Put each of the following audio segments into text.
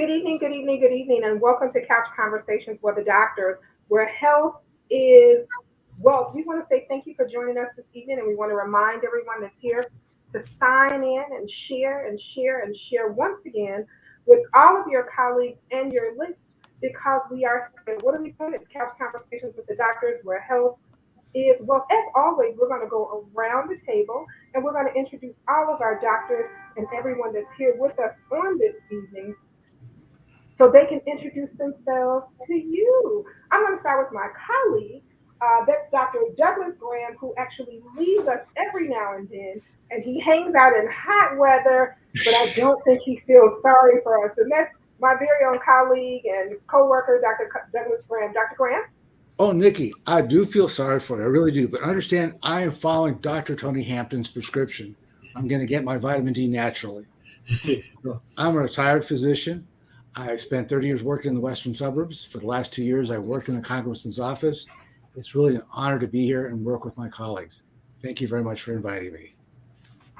Good evening, good evening, and welcome to Couch Conversations with the Doctors, where health is wealth. We want to say thank you for joining us this evening, and we want to remind everyone that's here to sign in and share and share and share once again with all of your colleagues and your list because we are here. What are we doing? It's Couch Conversations with the Doctors, where health is, well, as always, we're going to go around the table and we're going to introduce all of our doctors and everyone that's here with us on this evening so they can introduce themselves to you. I'm going to start with my colleague. That's Dr. Douglas Graham, who actually leaves us every now and then, and he hangs out in hot weather, but I don't think he feels sorry for us. And that's my very own colleague and co-worker, Dr. Douglas Graham. Dr. Graham? Oh, Nikki, I do feel sorry for you. I really do. But understand, I am following Dr. Tony Hampton's prescription. I'm going to get my vitamin D naturally. So I'm a retired physician. I spent 30 years working in the western suburbs. For the last 2 years, I worked in the congressman's office. It's really an honor to be here and work with my colleagues. Thank you very much for inviting me.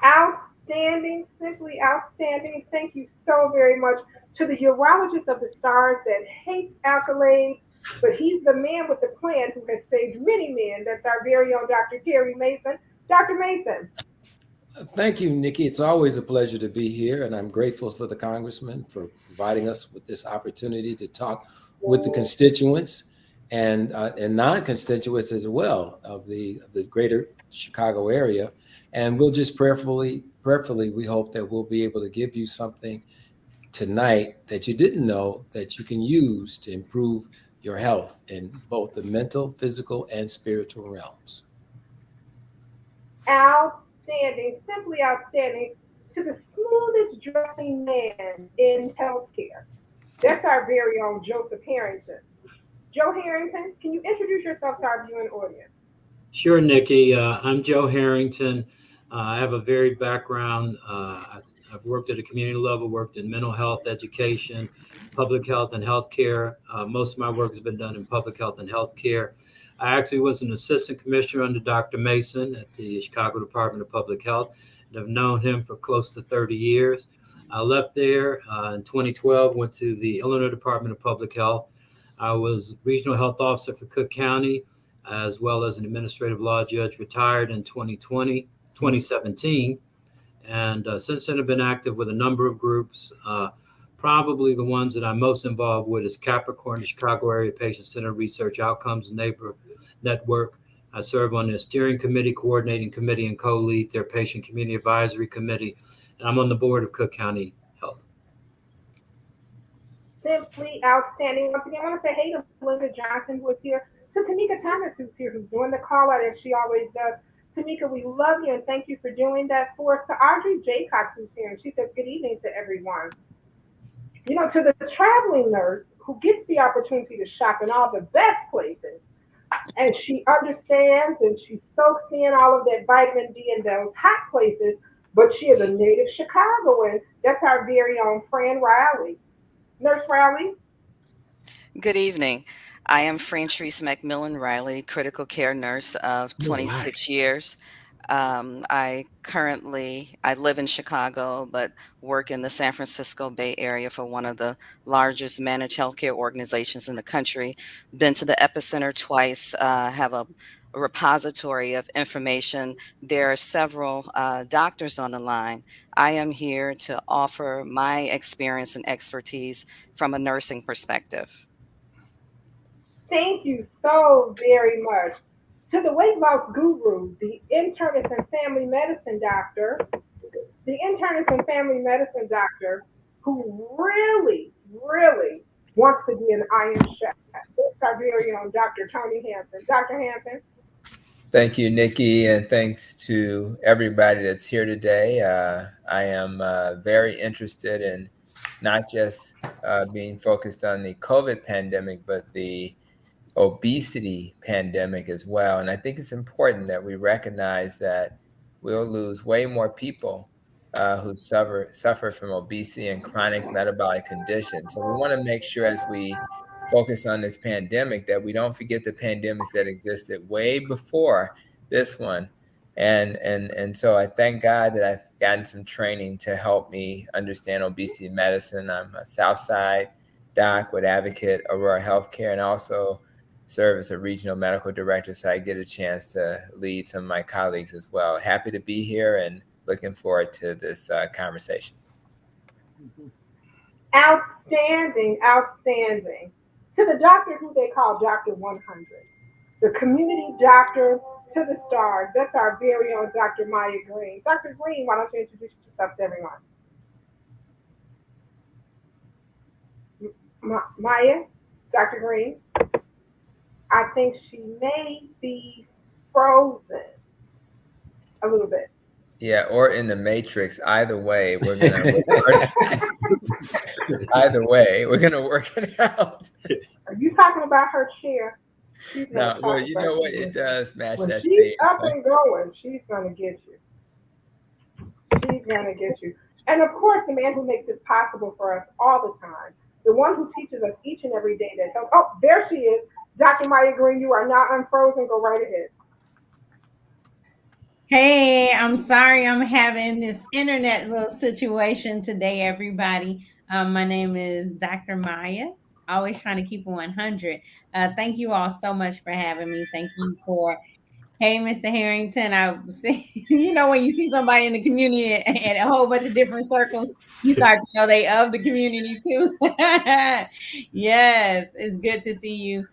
Outstanding, simply outstanding. Thank you so very much to the urologist of the stars that hates accolades, but he's the man with the plan who has saved many men. That's our very own Dr. Terry Mason. Dr. Mason. Thank you, Nikki. It's always a pleasure to be here, and I'm grateful for the congressman for providing us with this opportunity to talk with the constituents and non-constituents as well of the greater Chicago area. And we'll just prayerfully, we hope that we'll be able to give you something tonight that you didn't know that you can use to improve your health in both the mental, physical, and spiritual realms. Outstanding, simply outstanding, to the smoothest dressing man in healthcare. That's our very own Joseph Harrington. Joe Harrington, can you introduce yourself to our viewing audience? Sure, Nikki. I'm Joe Harrington. I have a varied background. I've worked at a community level, worked in mental health, education, public health, and healthcare. Most of my work has been done in public health and healthcare. I actually was an assistant commissioner under Dr. Mason at the Chicago Department of Public Health, and I've known him for close to 30 years. I left there in 2012, went to the Illinois Department of Public Health. I was regional health officer for Cook County, as well as an administrative law judge, retired in 2017. And since then, I've been active with a number of groups. Probably the ones that I'm most involved with is Capricorn, the Chicago Area Patient Centered Research Outcomes Neighbor Network. I serve on their steering committee, coordinating committee, and co-lead their patient community advisory committee. And I'm on the board of Cook County Health. Simply outstanding. Once again, I want to say hey to Linda Johnson, who is here, to Tamika Thomas, who's here, who's doing the call out as she always does. Tamika, we love you and thank you for doing that for us. To Audrey Jaycox, who's here, and she says good evening to everyone. You know, to the traveling nurse who gets the opportunity to shop in all the best places, and she understands and she soaks in all of that vitamin D in those hot places, but she is a native Chicagoan. That's our very own Fran Riley. Nurse Riley? Good evening. I am Frantrice McMillan Riley, critical care nurse of Oh, hi. 26 years. I live in Chicago, but work in the San Francisco Bay Area for one of the largest managed healthcare organizations in the country. Been to the epicenter twice, have a repository of information. There are several doctors on the line. I am here to offer my experience and expertise from a nursing perspective. Thank you so very much. To the weight loss guru, the internist and family medicine doctor, the internist and family medicine doctor who really wants to be an iron chef. It's our very own Dr. Tony Hampton. Dr. Hampton. Thank you, Nikki, and thanks to everybody that's here today. I am very interested in not just being focused on the COVID pandemic, but the obesity pandemic as well. And I think it's important that we recognize that we'll lose way more people who suffer from obesity and chronic metabolic conditions. So we want to make sure as we focus on this pandemic that we don't forget the pandemics that existed way before this one. And so I thank God that I've gotten some training to help me understand obesity medicine. I'm a Southside doc with Advocate Aurora Healthcare, and also serve as a regional medical director, so I get a chance to lead some of my colleagues as well. Happy to be here and looking forward to this conversation. Outstanding, outstanding. To the doctor who they call Dr. 100, the community doctor to the stars. That's our very own Dr. Maya Green. Dr. Green, why don't you introduce yourself to everyone? Maya, Dr. Green, I think she may be frozen a little bit. Yeah, or in the Matrix. Either way, we're gonna either way, we're gonna work it out. Are you talking about her chair? She's gonna No, talk well, you about know what? you. It does match When that she's theme. up and going, she's gonna get you. She's gonna get you. And of course, the man who makes it possible for us all the time, the one who teaches us each and every day that helps. Oh, there she is. Dr. Maya Green, you are not unfrozen. Go right ahead. Hey, I'm sorry I'm having this internet little situation today, everybody. My name is Dr. Maya, always trying to keep it 100. Thank you all so much for having me. Thank you for, hey, Mr. Harrington. I see, when you see somebody in the community and a whole bunch of different circles, you start to know they of the community too. Yes, it's good to see you.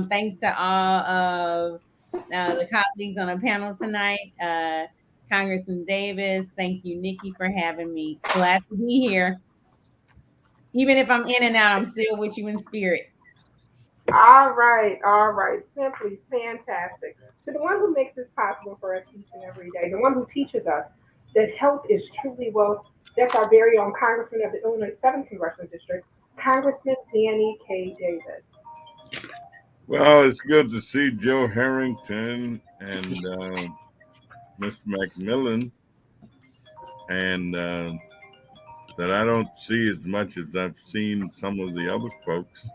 Thanks to all of the colleagues on the panel tonight. Congressman Davis, thank you, Nikki, for having me. Glad to be here. Even if I'm in and out, I'm still with you in spirit. All right, all right. Simply fantastic. To the one who makes this possible for us each and every day, the one who teaches us that health is truly wealth, that's our very own Congressman of the Illinois 7th Congressional District, Congressman Danny K. Davis. Well, it's good to see Joe Harrington and Mr. McMillan, and that I don't see as much as I've seen some of the other folks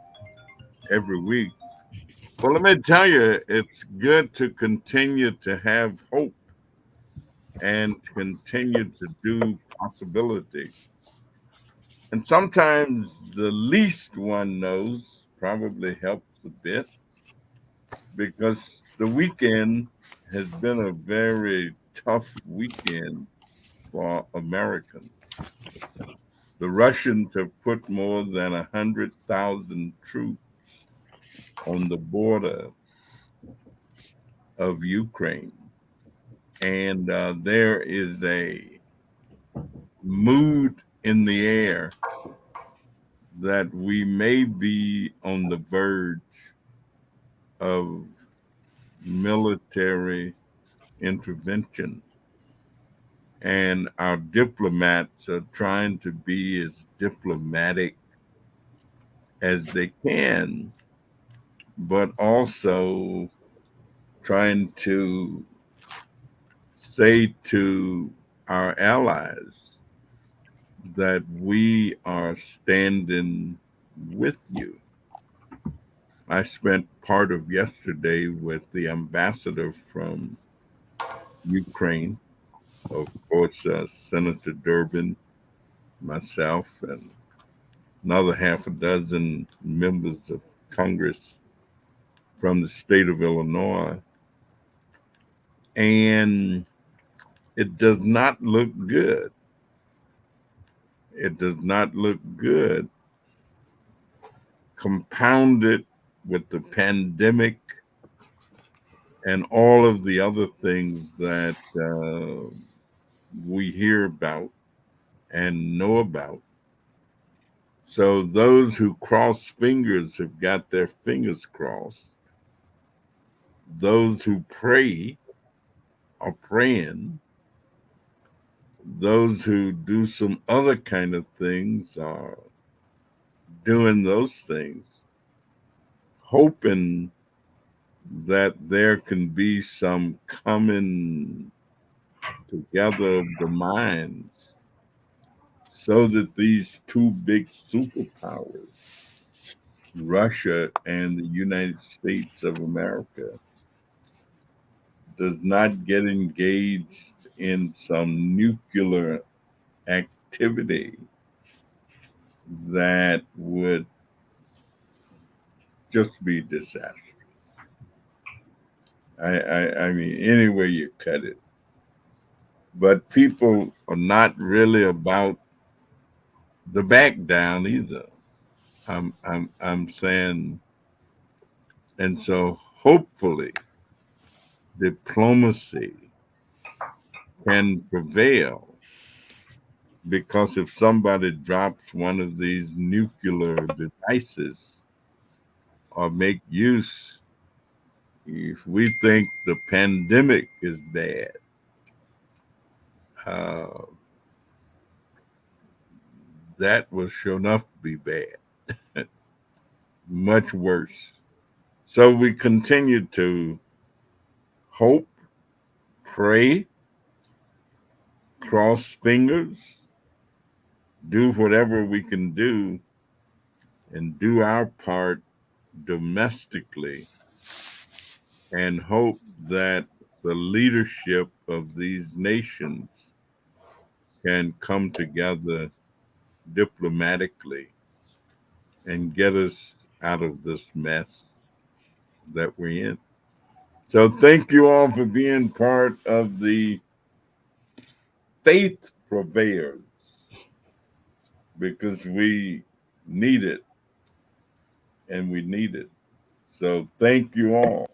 every week. Well, let me tell you, it's good to continue to have hope and continue to do possibility. And sometimes the least one knows probably helps a bit, because the weekend has been a very tough weekend for Americans. The Russians have put more than 100,000 troops on the border of Ukraine. And there is a mood in the air that we may be on the verge of military intervention. And our diplomats are trying to be as diplomatic as they can, but also trying to say to our allies that we are standing with you. I spent part of yesterday with the ambassador from Ukraine, of course, Senator Durbin, myself, and another half a dozen members of Congress from the state of Illinois. And it does not look good. It does not look good. Compounded with the pandemic and all of the other things that we hear about and know about. So those who cross fingers have got their fingers crossed. Those who pray are praying. Those who do some other kind of things are doing those things, hoping that there can be some coming together of the minds so that these two big superpowers, Russia and the United States of America, does not get engaged in some nuclear activity that would just be disastrous. I mean, any way you cut it. But people are not really about the back down either. I'm saying, and so hopefully diplomacy can prevail, because if somebody drops one of these nuclear devices or make use, if we think the pandemic is bad, uh, that was sure enough to be bad, much worse. So we continue to hope, pray, cross fingers, do whatever we can do, and do our part domestically, and hope that the leadership of these nations can come together diplomatically and get us out of this mess that we're in. So, thank you all for being part of the faith purveyors, because we need it and we need it. So, thank you all.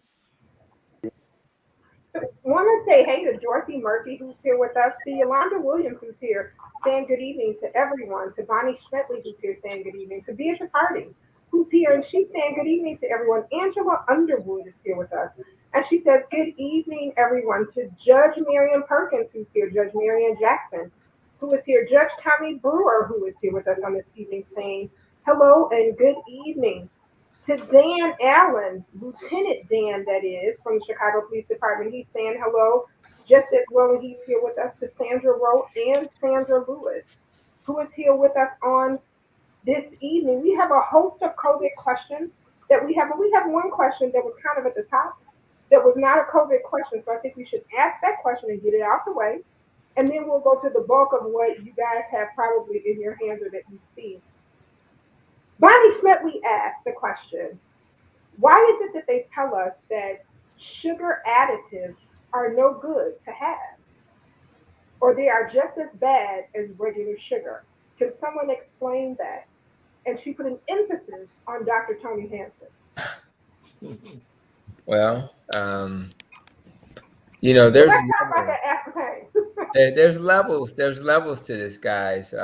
Want to say hey to Dorothy Murphy, who's here with us, to Yolanda Williams, who's here, saying good evening to everyone, to Bonnie Schmetley, who's here, saying good evening, to Beatrice Harding, who's here, and she's saying good evening to everyone. Angela Underwood is here with us, and she says good evening, everyone, to Judge Marion Perkins, who's here, Judge Marion Jackson, who is here, Judge Tommy Brewer, who is here with us on this evening, saying hello and good evening to Dan Allen, Lieutenant Dan, that is, from the Chicago Police Department. He's saying hello just as well, and he's here with us, to Sandra Rowe and Sandra Lewis, who is here with us on this evening. We have a host of COVID questions that we have, but we have one question that was kind of at the top that was not a COVID question, so I think we should ask that question and get it out the way, and then we'll go to the bulk of what you guys have probably in your hands or that you see. Bonnie Schmetley asked the question, why is it that they tell us that sugar additives are no good to have, or they are just as bad as regular sugar? Can someone explain that? And she put an emphasis on Dr. Tony Hampton. Well, there's Let's talk about that aspartame. there's levels. There's levels to this, guys.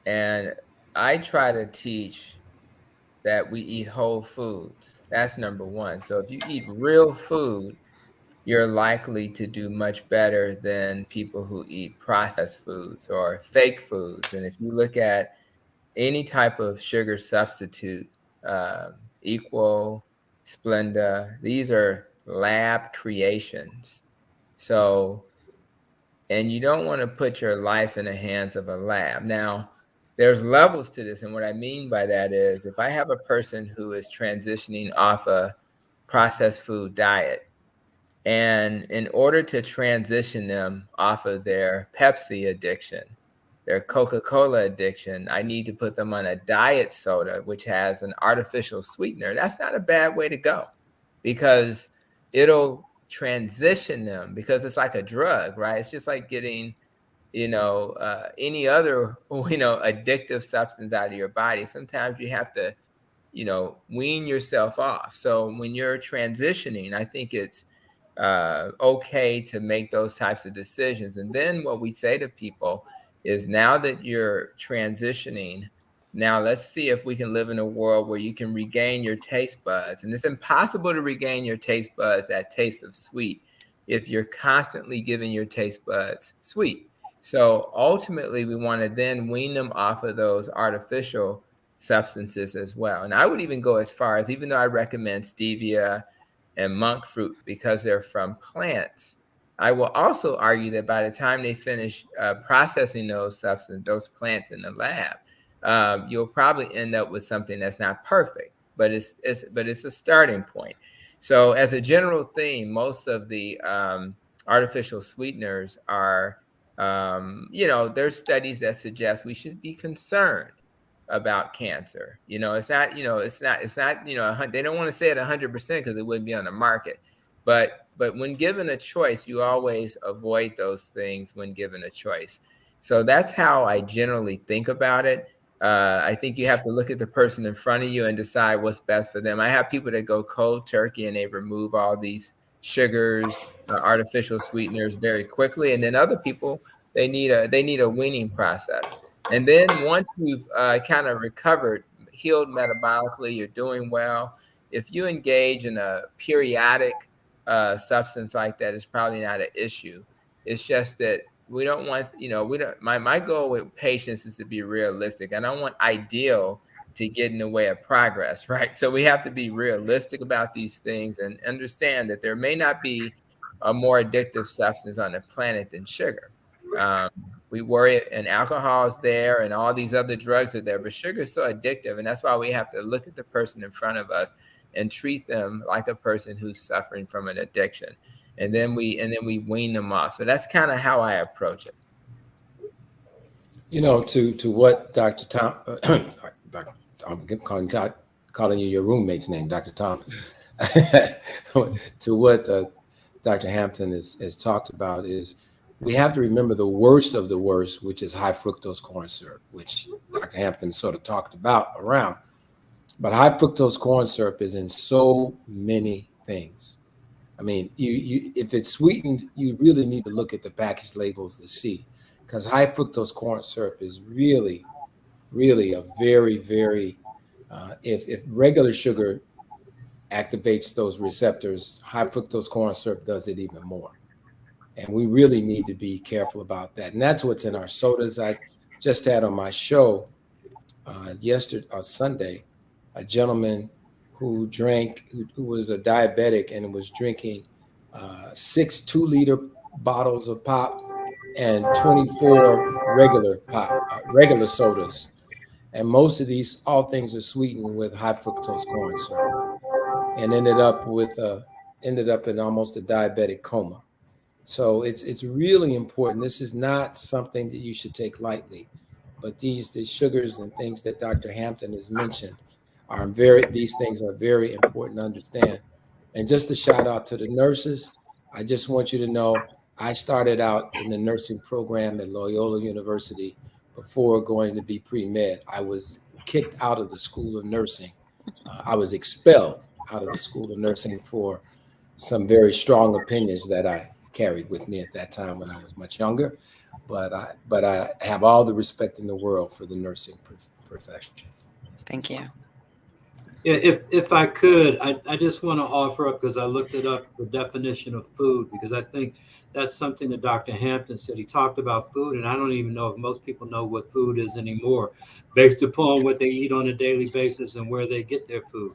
And I try to teach that we eat whole foods. That's number one. So if you eat real food, you're likely to do much better than people who eat processed foods or fake foods. And if you look at any type of sugar substitute, Equal, Splenda, these are lab creations. So, and you don't want to put your life in the hands of a lab. Now, there's levels to this. And what I mean by that is if I have a person who is transitioning off a processed food diet, and in order to transition them off of their Pepsi addiction, their Coca-Cola addiction, I need to put them on a diet soda, which has an artificial sweetener. That's not a bad way to go, because it'll transition them, because it's like a drug, right? It's just like getting, any other, addictive substance out of your body. Sometimes you have to, wean yourself off. So when you're transitioning, I think it's okay to make those types of decisions. And then what we say to people is, now that you're transitioning, now let's see if we can live in a world where you can regain your taste buds. And it's impossible to regain your taste buds, that taste of sweet, if you're constantly giving your taste buds sweet. So ultimately, we want to then wean them off of those artificial substances as well. And I would even go as far as, even though I recommend stevia and monk fruit because they're from plants, I will also argue that by the time they finish processing those plants in the lab, you'll probably end up with something that's not perfect, but it's a starting point. So as a general theme, most of the artificial sweeteners are, there's studies that suggest we should be concerned about cancer. It's not, they don't want to say it 100% because it wouldn't be on the market. But when given a choice, you always avoid those things when given a choice. So that's how I generally think about it. I think you have to look at the person in front of you and decide what's best for them. I have people that go cold turkey and they remove all these sugars, artificial sweeteners very quickly, and then other people they need a weaning process. And then once you've kind of recovered, healed metabolically, you're doing well. If you engage in a periodic substance like that, it's probably not an issue. It's just that we don't want, we don't, my goal with patients is to be realistic. I don't want ideal to get in the way of progress, right? So we have to be realistic about these things and understand that there may not be a more addictive substance on the planet than sugar. We worry, and alcohol is there and all these other drugs are there, but sugar is so addictive. And that's why we have to look at the person in front of us and treat them like a person who's suffering from an addiction. And then we wean them off. So that's kind of how I approach it. To what Dr. Tom, I'm calling you your roommate's name, Dr. Thomas. To what Dr. Hampton has talked about is we have to remember the worst of the worst, which is high fructose corn syrup, which Dr. Hampton sort of talked about around. But high fructose corn syrup is in so many things. I mean, you if it's sweetened, you really need to look at the package labels to see, because high fructose corn syrup is really, really a very, very, if regular sugar activates those receptors, high fructose corn syrup does it even more. And we really need to be careful about that. And that's what's in our sodas. I just had on my show Sunday, a gentleman who was a diabetic and was drinking 6 2-liter bottles of pop and 24 regular sodas. And most of these, all things are sweetened with high fructose corn syrup, and ended up in almost a diabetic coma. So it's really important. This is not something that you should take lightly, but these sugars and things that Dr. Hampton has mentioned these things are very important to understand. And just a shout out to the nurses. I just want you to know, I started out in the nursing program at Loyola University before going to be pre-med. I was kicked out of the School of Nursing. I was expelled out of the School of Nursing for some very strong opinions that I carried with me at that time when I was much younger. But I have all the respect in the world for the nursing profession. Thank you. If I could, I just want to offer up, because I looked it up, the definition of food, because I think that's something that Dr. Hampton said. He talked about food, and I don't even know if most people know what food is anymore, based upon what they eat on a daily basis and where they get their food.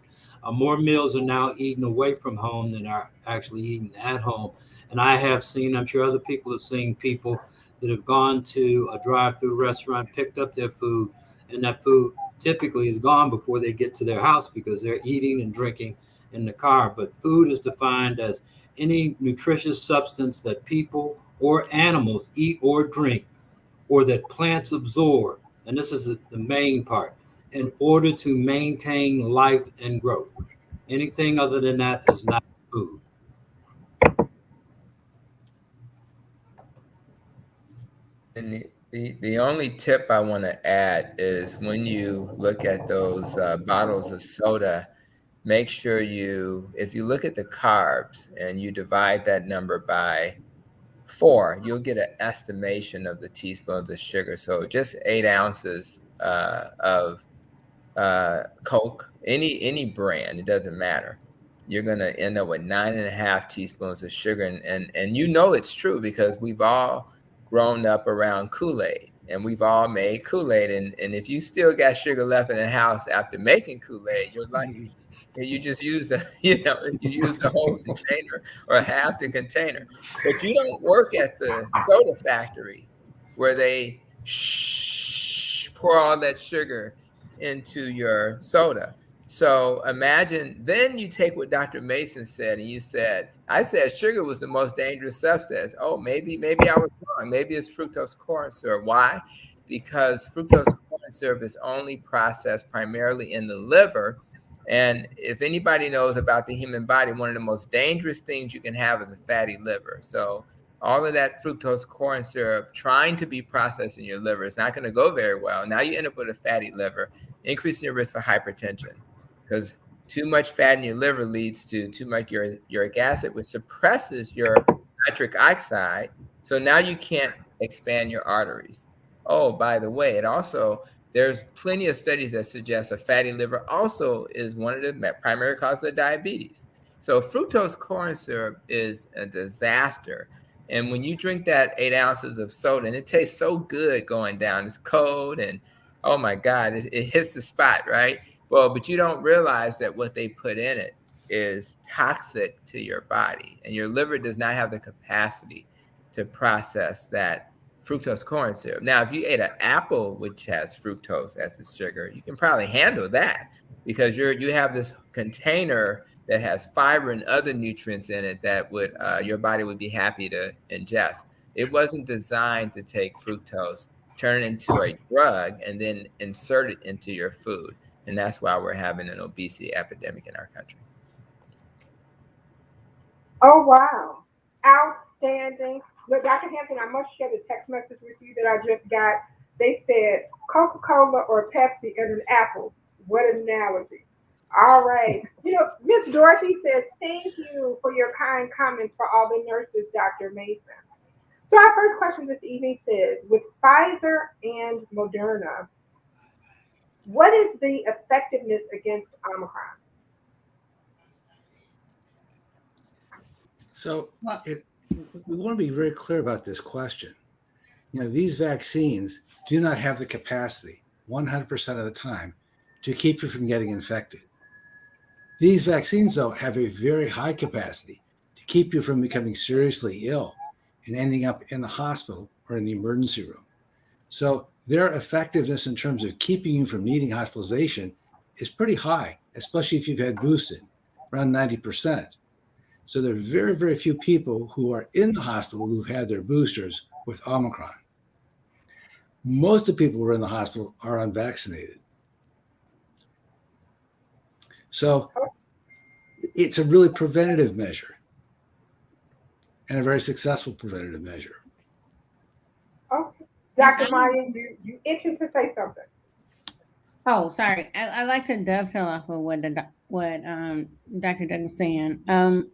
More meals are now eaten away from home than are actually eaten at home. And I have seen, I'm sure other people have seen people that have gone to a drive-through restaurant, picked up their food, and that food typically is gone before they get to their house because they're eating and drinking in the car. But food is defined as any nutritious substance that people or animals eat or drink, or that plants absorb. And this is the main part, in order to maintain life and growth. Anything other than that is not food. And the only tip I want to add is when you look at those bottles of soda, make sure if you look at the carbs and you divide that number by 4, you'll get an estimation of the teaspoons of sugar. So just 8 ounces of Coke, any brand, it doesn't matter. You're going to end up with 9.5 teaspoons of sugar. And it's true because we've all grown up around Kool-Aid, and we've all made Kool-Aid. And if you still got sugar left in the house after making Kool-Aid, you're lucky. You just use the whole container or half the container. But you don't work at the soda factory where they pour all that sugar into your soda. So imagine, then you take what Dr. Mason said, and you said, I said sugar was the most dangerous substance. Oh, maybe I was wrong. Maybe it's fructose corn syrup. Why? Because fructose corn syrup is only processed primarily in the liver. And if anybody knows about the human body, one of the most dangerous things you can have is a fatty liver. So all of that fructose corn syrup trying to be processed in your liver is not going to go very well. Now you end up with a fatty liver, increasing your risk for hypertension, because too much fat in your liver leads to too much uric acid, which suppresses your nitric oxide. So now you can't expand your arteries. Oh, by the way, there's plenty of studies that suggest a fatty liver also is one of the primary causes of diabetes. So fructose corn syrup is a disaster. And when you drink that 8 ounces of soda, and it tastes so good going down, it's cold, and oh my God, it hits the spot, right? Well, but you don't realize that what they put in it is toxic to your body, and your liver does not have the capacity to process that fructose corn syrup. Now, if you ate an apple, which has fructose as the sugar, you can probably handle that because you have this container that has fiber and other nutrients in it that would your body would be happy to ingest. It wasn't designed to take fructose, turn it into a drug, and then insert it into your food. And that's why we're having an obesity epidemic in our country. Oh, wow. Outstanding. Look, Dr. Hampton, I must share the text message with you that I just got. They said Coca-Cola or Pepsi and an apple. What an analogy. All right. Miss Dorothy says, thank you for your kind comments for all the nurses, Dr. Mason. So our first question this evening says, with Pfizer and Moderna, what is the effectiveness against Omicron? So we want to be very clear about this question. These vaccines do not have the capacity 100% of the time to keep you from getting infected. These vaccines, though, have a very high capacity to keep you from becoming seriously ill and ending up in the hospital or in the emergency room. So their effectiveness in terms of keeping you from needing hospitalization is pretty high, especially if you've had boosted, around 90%. So there are very, very few people who are in the hospital who've had their boosters with Omicron. Most of the people who are in the hospital are unvaccinated. So it's a really preventative measure and a very successful preventative measure. Okay. Dr. Maya, you itching to say something. Oh, sorry. I like to dovetail off of what Dr. Doug was saying.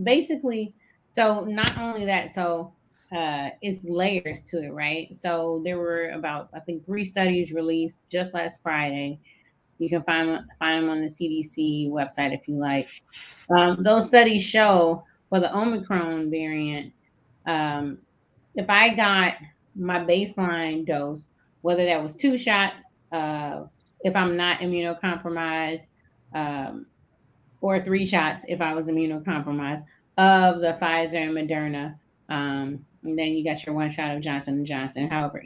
Basically, so not only that, it's layers to it, right? So there were about, I think, 3 studies released just last Friday. You can find them on the CDC website if you like. Those studies show for the Omicron variant, if I got my baseline dose, whether that was 2 shots, if I'm not immunocompromised, or 3 shots if I was immunocompromised of the Pfizer and Moderna. And then you got your 1 shot of Johnson and Johnson, however,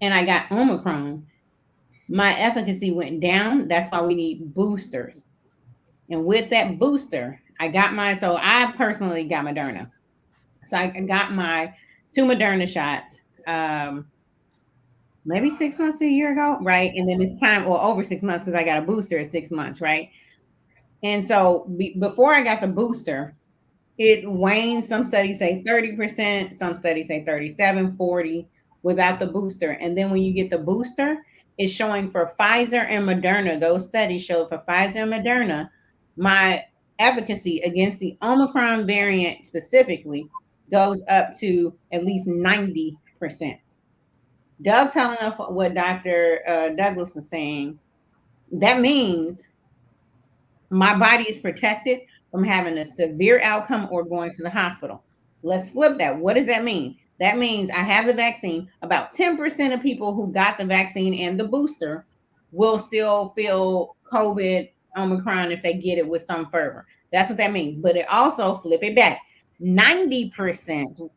and I got Omicron, my efficacy went down. That's why we need boosters. And with that booster, so I personally got Moderna. So I got my 2 Moderna shots, maybe 6 months, a year ago, right? And then it's time, or over 6 months, because I got a booster at 6 months, right? And so before I got the booster, it waned. Some studies say 30%, some studies say 37, 40 without the booster. And then when you get the booster, it's showing for Pfizer and Moderna. Those studies showed for Pfizer and Moderna, my efficacy against the Omicron variant specifically goes up to at least 90%. Dovetailing off what Dr. Douglas was saying, that means my body is protected from having a severe outcome or going to the hospital. Let's flip that. What does that mean? That means I have the vaccine. About 10% of people who got the vaccine and the booster will still feel COVID, Omicron, if they get it with some fervor. That's what that means. But it also, flip it back, 90%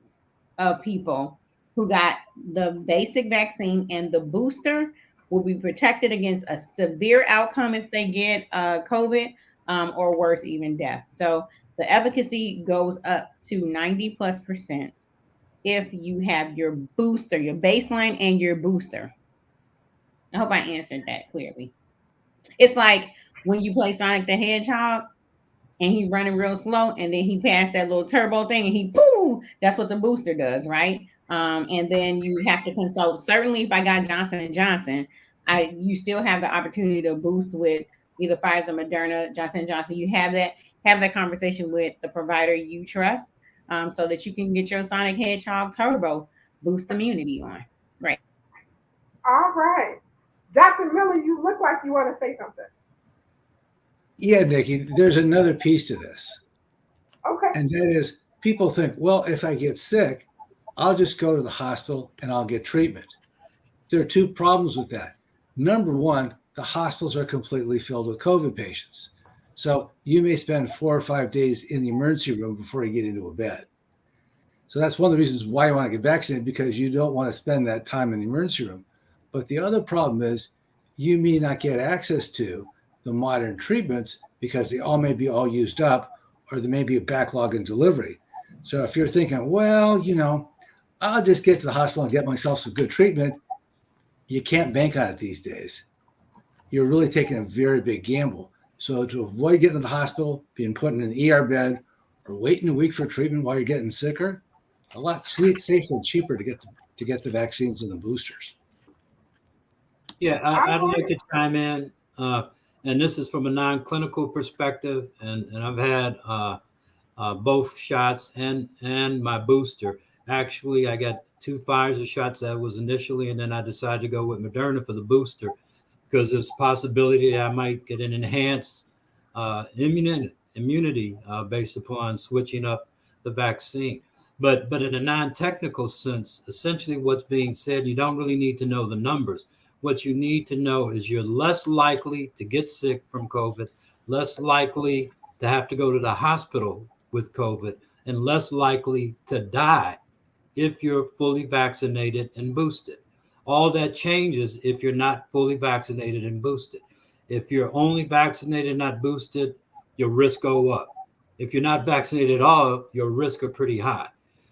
of people who got the basic vaccine and the booster will be protected against a severe outcome if they get COVID, or worse, even death. So the efficacy goes up to 90+% if you have your booster, your baseline and your booster. I hope I answered that clearly. It's like when you play Sonic the Hedgehog and he's running real slow, and then he passed that little turbo thing, and he boom. That's what the booster does, right? And then you have to consult. Certainly, if I got Johnson and Johnson, you still have the opportunity to boost with either Pfizer, Moderna, Johnson and Johnson. You have that conversation with the provider you trust, so that you can get your Sonic Hedgehog turbo boost immunity on. Right. All right. Dr. Miller, you look like you want to say something. Yeah, Nikki, there's another piece to this. Okay. And that is people think, well, if I get sick, I'll just go to the hospital and I'll get treatment. There are two problems with that. Number one, the hospitals are completely filled with COVID patients. So you may spend 4 or 5 days in the emergency room before you get into a bed. So that's one of the reasons why you want to get vaccinated, because you don't want to spend that time in the emergency room. But the other problem is you may not get access to the modern treatments because they all may be all used up, or there may be a backlog in delivery. So if you're thinking, well, I'll just get to the hospital and get myself some good treatment, you can't bank on it these days. You're really taking a very big gamble. So to avoid getting to the hospital, being put in an ER bed, or waiting a week for treatment while you're getting sicker, a lot safer and cheaper to get the vaccines and the boosters. Yeah, I'd like to chime in, and this is from a non-clinical perspective, and I've had both shots and my booster. Actually, I got 2 Pfizer shots that was initially, and then I decided to go with Moderna for the booster because there's a possibility that I might get an enhanced immunity based upon switching up the vaccine. But in a non-technical sense, essentially what's being said, you don't really need to know the numbers. What you need to know is you're less likely to get sick from COVID, less likely to have to go to the hospital with COVID, and less likely to die if you're fully vaccinated and boosted. All that changes if you're not fully vaccinated and boosted. If you're only vaccinated and not boosted, your risk go up. If you're not vaccinated at all, your risks are pretty high.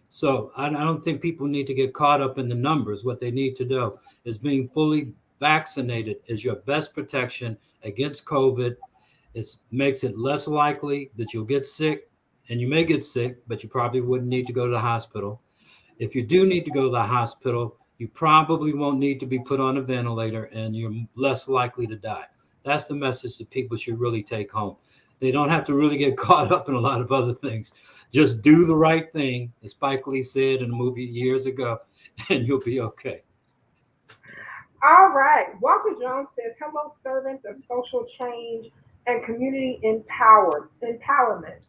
So I don't think people need to get caught up in the numbers. What they need to do is being fully vaccinated is your best protection against COVID. It makes it less likely that you'll get sick, and you may get sick, but you probably wouldn't need to go to the hospital. If you do need to go to the hospital, you probably won't need to be put on a ventilator, and you're less likely to die. That's the message that people should really take home. They don't have to really get caught up in a lot of other things. Just do the right thing, as Spike Lee said in a movie years ago, and you'll be okay. All right. Walter Jones says, hello, servants of social change and community empowerment.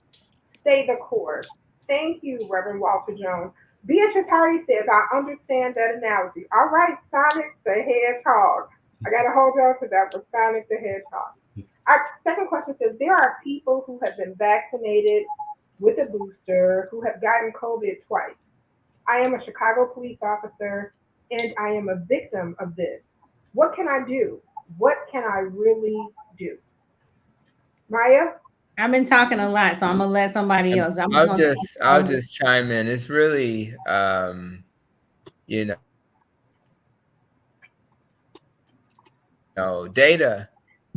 Stay the course. Thank you, Reverend Walter Jones. Beatrice Hardy says, I understand that analogy. All right, Sonic the Hedgehog. I got to hold on to that for Sonic the Hedgehog. Our second question says, there are people who have been vaccinated with a booster who have gotten COVID twice. I am a Chicago police officer and I am a victim of this. What can I do? What can I really do? Maya? I've been talking a lot, so I'm gonna let somebody else. I'll just chime in. It's really, data.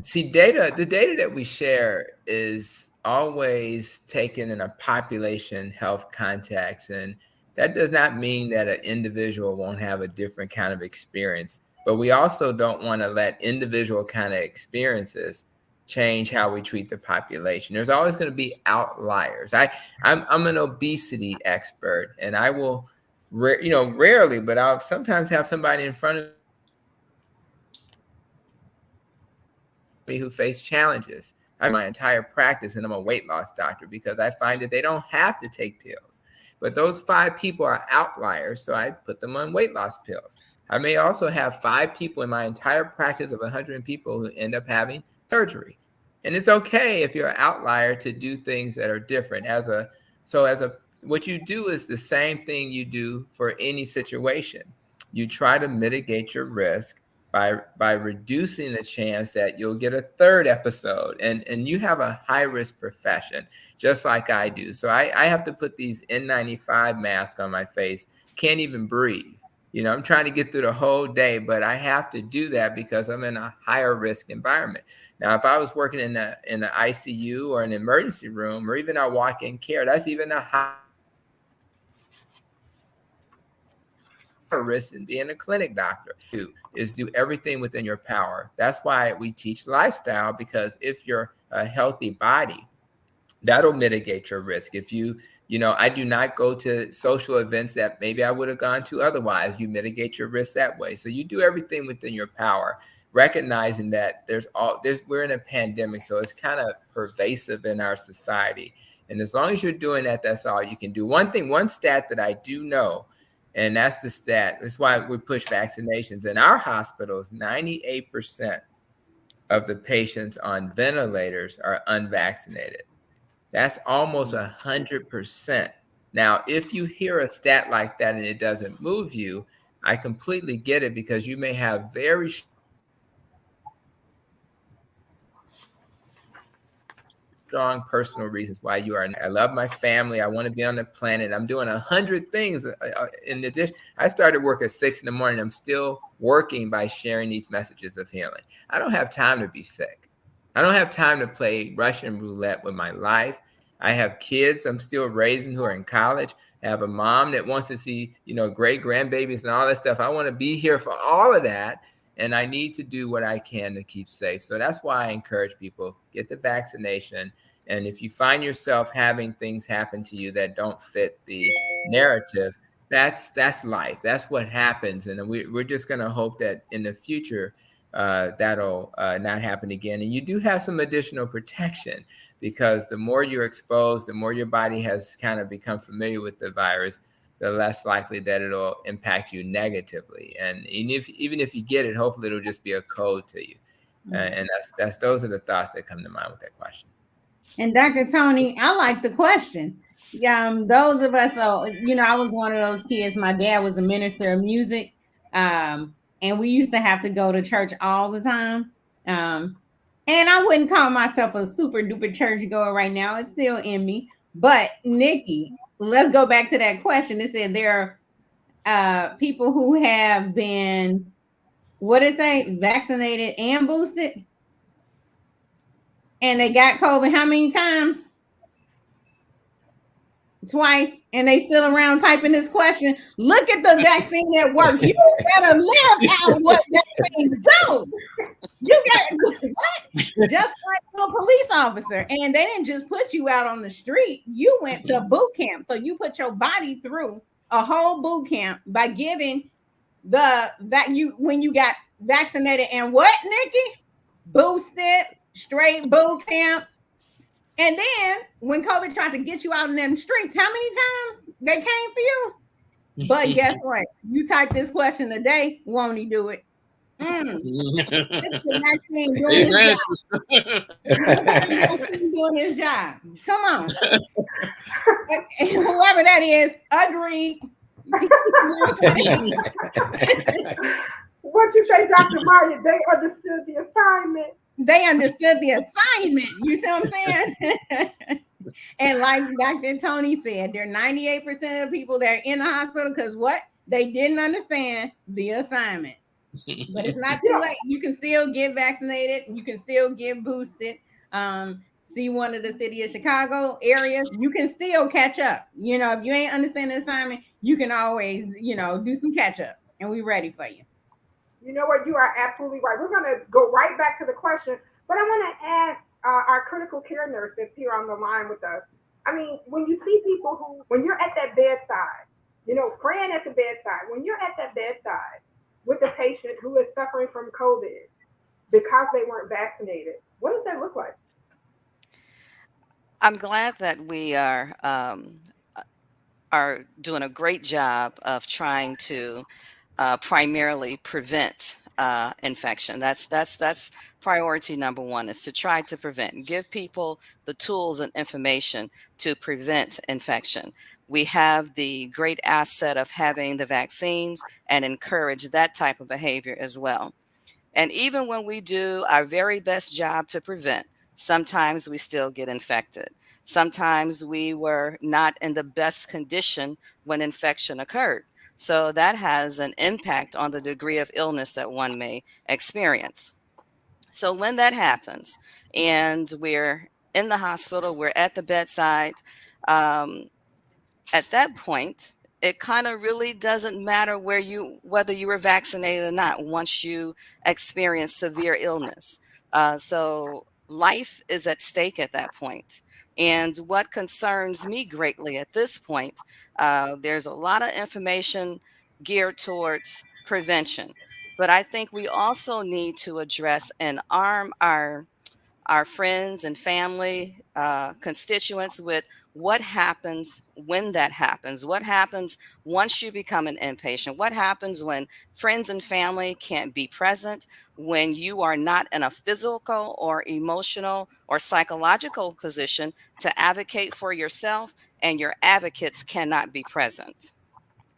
See, the data that we share is always taken in a population health context, and that does not mean that an individual won't have a different kind of experience. But we also don't want to let individual kind of experiences change how we treat the population. There's always going to be outliers. I'm an obesity expert, and I will, rarely, but I'll sometimes have somebody in front of me who face challenges. I have my entire practice, and I'm a weight loss doctor because I find that they don't have to take pills. But those 5 people are outliers, so I put them on weight loss pills. I may also have 5 people in my entire practice of 100 people who end up having surgery. And it's okay if you're an outlier to do things that are different. What you do is the same thing you do for any situation. You try to mitigate your risk by reducing the chance that you'll get a third episode. And you have a high risk profession, just like I do. So I have to put these N95 masks on my face, can't even breathe. You know, I'm trying to get through the whole day, but I have to do that because I'm in a higher risk environment. Now, if I was working in the ICU or an emergency room or even a walk-in care, that's even a higher risk than being a clinic doctor. Is do everything within your power. That's why we teach lifestyle, because if you're a healthy body, that'll mitigate your risk. If I do not go to social events that maybe I would have gone to otherwise. You mitigate your risk that way. So you do everything within your power, recognizing that we're in a pandemic, so it's kind of pervasive in our society. And as long as you're doing that, that's all you can do. One stat that I do know, and that's the stat. That's why we push vaccinations. In our hospitals, 98% of the patients on ventilators are unvaccinated. That's almost 100%. Now, if you hear a stat like that and it doesn't move you, I completely get it, because you may have very strong personal reasons why you are. I love my family. I want to be on the planet. I'm doing 100 things. In addition, I started work at 6 a.m. I'm still working by sharing these messages of healing. I don't have time to be sick. I don't have time to play Russian roulette with my life. I have kids I'm still raising who are in college. I have a mom that wants to see, great grandbabies and all that stuff. I want to be here for all of that. And I need to do what I can to keep safe. So that's why I encourage people, get the vaccination. And if you find yourself having things happen to you that don't fit the narrative, that's life. That's what happens. And we're just going to hope that in the future, that'll not happen again. And you do have some additional protection, because the more you're exposed, the more your body has kind of become familiar with the virus, the less likely that it'll impact you negatively. And even if you get it, hopefully it'll just be a code to you. And those are the thoughts that come to mind with that question. And Dr. Tony, I like the question. Those of us, I was one of those kids. My dad was a minister of music, and we used to have to go to church all the time. And I wouldn't call myself a super duper church goer right now. It's still in me. But Nikki, let's go back to that question. It said there are people who have been, what did it say, vaccinated and boosted, and they got COVID how many times? Twice, and they still around typing this question. Look at the vaccine that works. You better live out what vaccines do. You got what? Just like a police officer, and they didn't just put you out on the street. You went to boot camp, so you put your body through a whole boot camp by giving when you got vaccinated and what, Nikki? Boosted, straight boot camp. And then when COVID tried to get you out in them streets, how many times they came for you? But guess what? You type this question today, won't he do it? It's the vaccine doing his job. Come on. Whoever that is, agreed. What you say, Dr. Maya? They understood the assignment. They understood the assignment. You see what I'm saying? And like Dr. Tony said, there are 98% of people that are in the hospital because what? They didn't understand the assignment. But it's not too late. You can still get vaccinated. You can still get boosted. See one of the city of Chicago areas. You can still catch up. If you ain't understand the assignment, you can always, do some catch up. And we're ready for you. You know what? You are absolutely right. We're going to go right back to the question, but I want to ask our critical care nurse that's here on the line with us. I mean, when you see people when you're at that bedside, praying at the bedside, when you're at that bedside with a patient who is suffering from COVID because they weren't vaccinated, what does that look like? I'm glad that we are doing a great job of trying to primarily prevent infection. That's priority number one, is to try to prevent, give people the tools and information to prevent infection. We have the great asset of having the vaccines and encourage that type of behavior as well. And even when we do our very best job to prevent, sometimes we still get infected. Sometimes we were not in the best condition when infection occurred. So that has an impact on the degree of illness that one may experience. So when that happens and we're in the hospital, we're at the bedside, um, at that point, it kind of really doesn't matter whether you were vaccinated or not once you experience severe illness. So life is at stake at that point. And what concerns me greatly at this point, there's a lot of information geared towards prevention, but I think we also need to address and arm our friends and family, constituents with what happens when that happens. What happens once you become an inpatient? What happens when friends and family can't be present, when you are not in a physical or emotional or psychological position to advocate for yourself and your advocates cannot be present?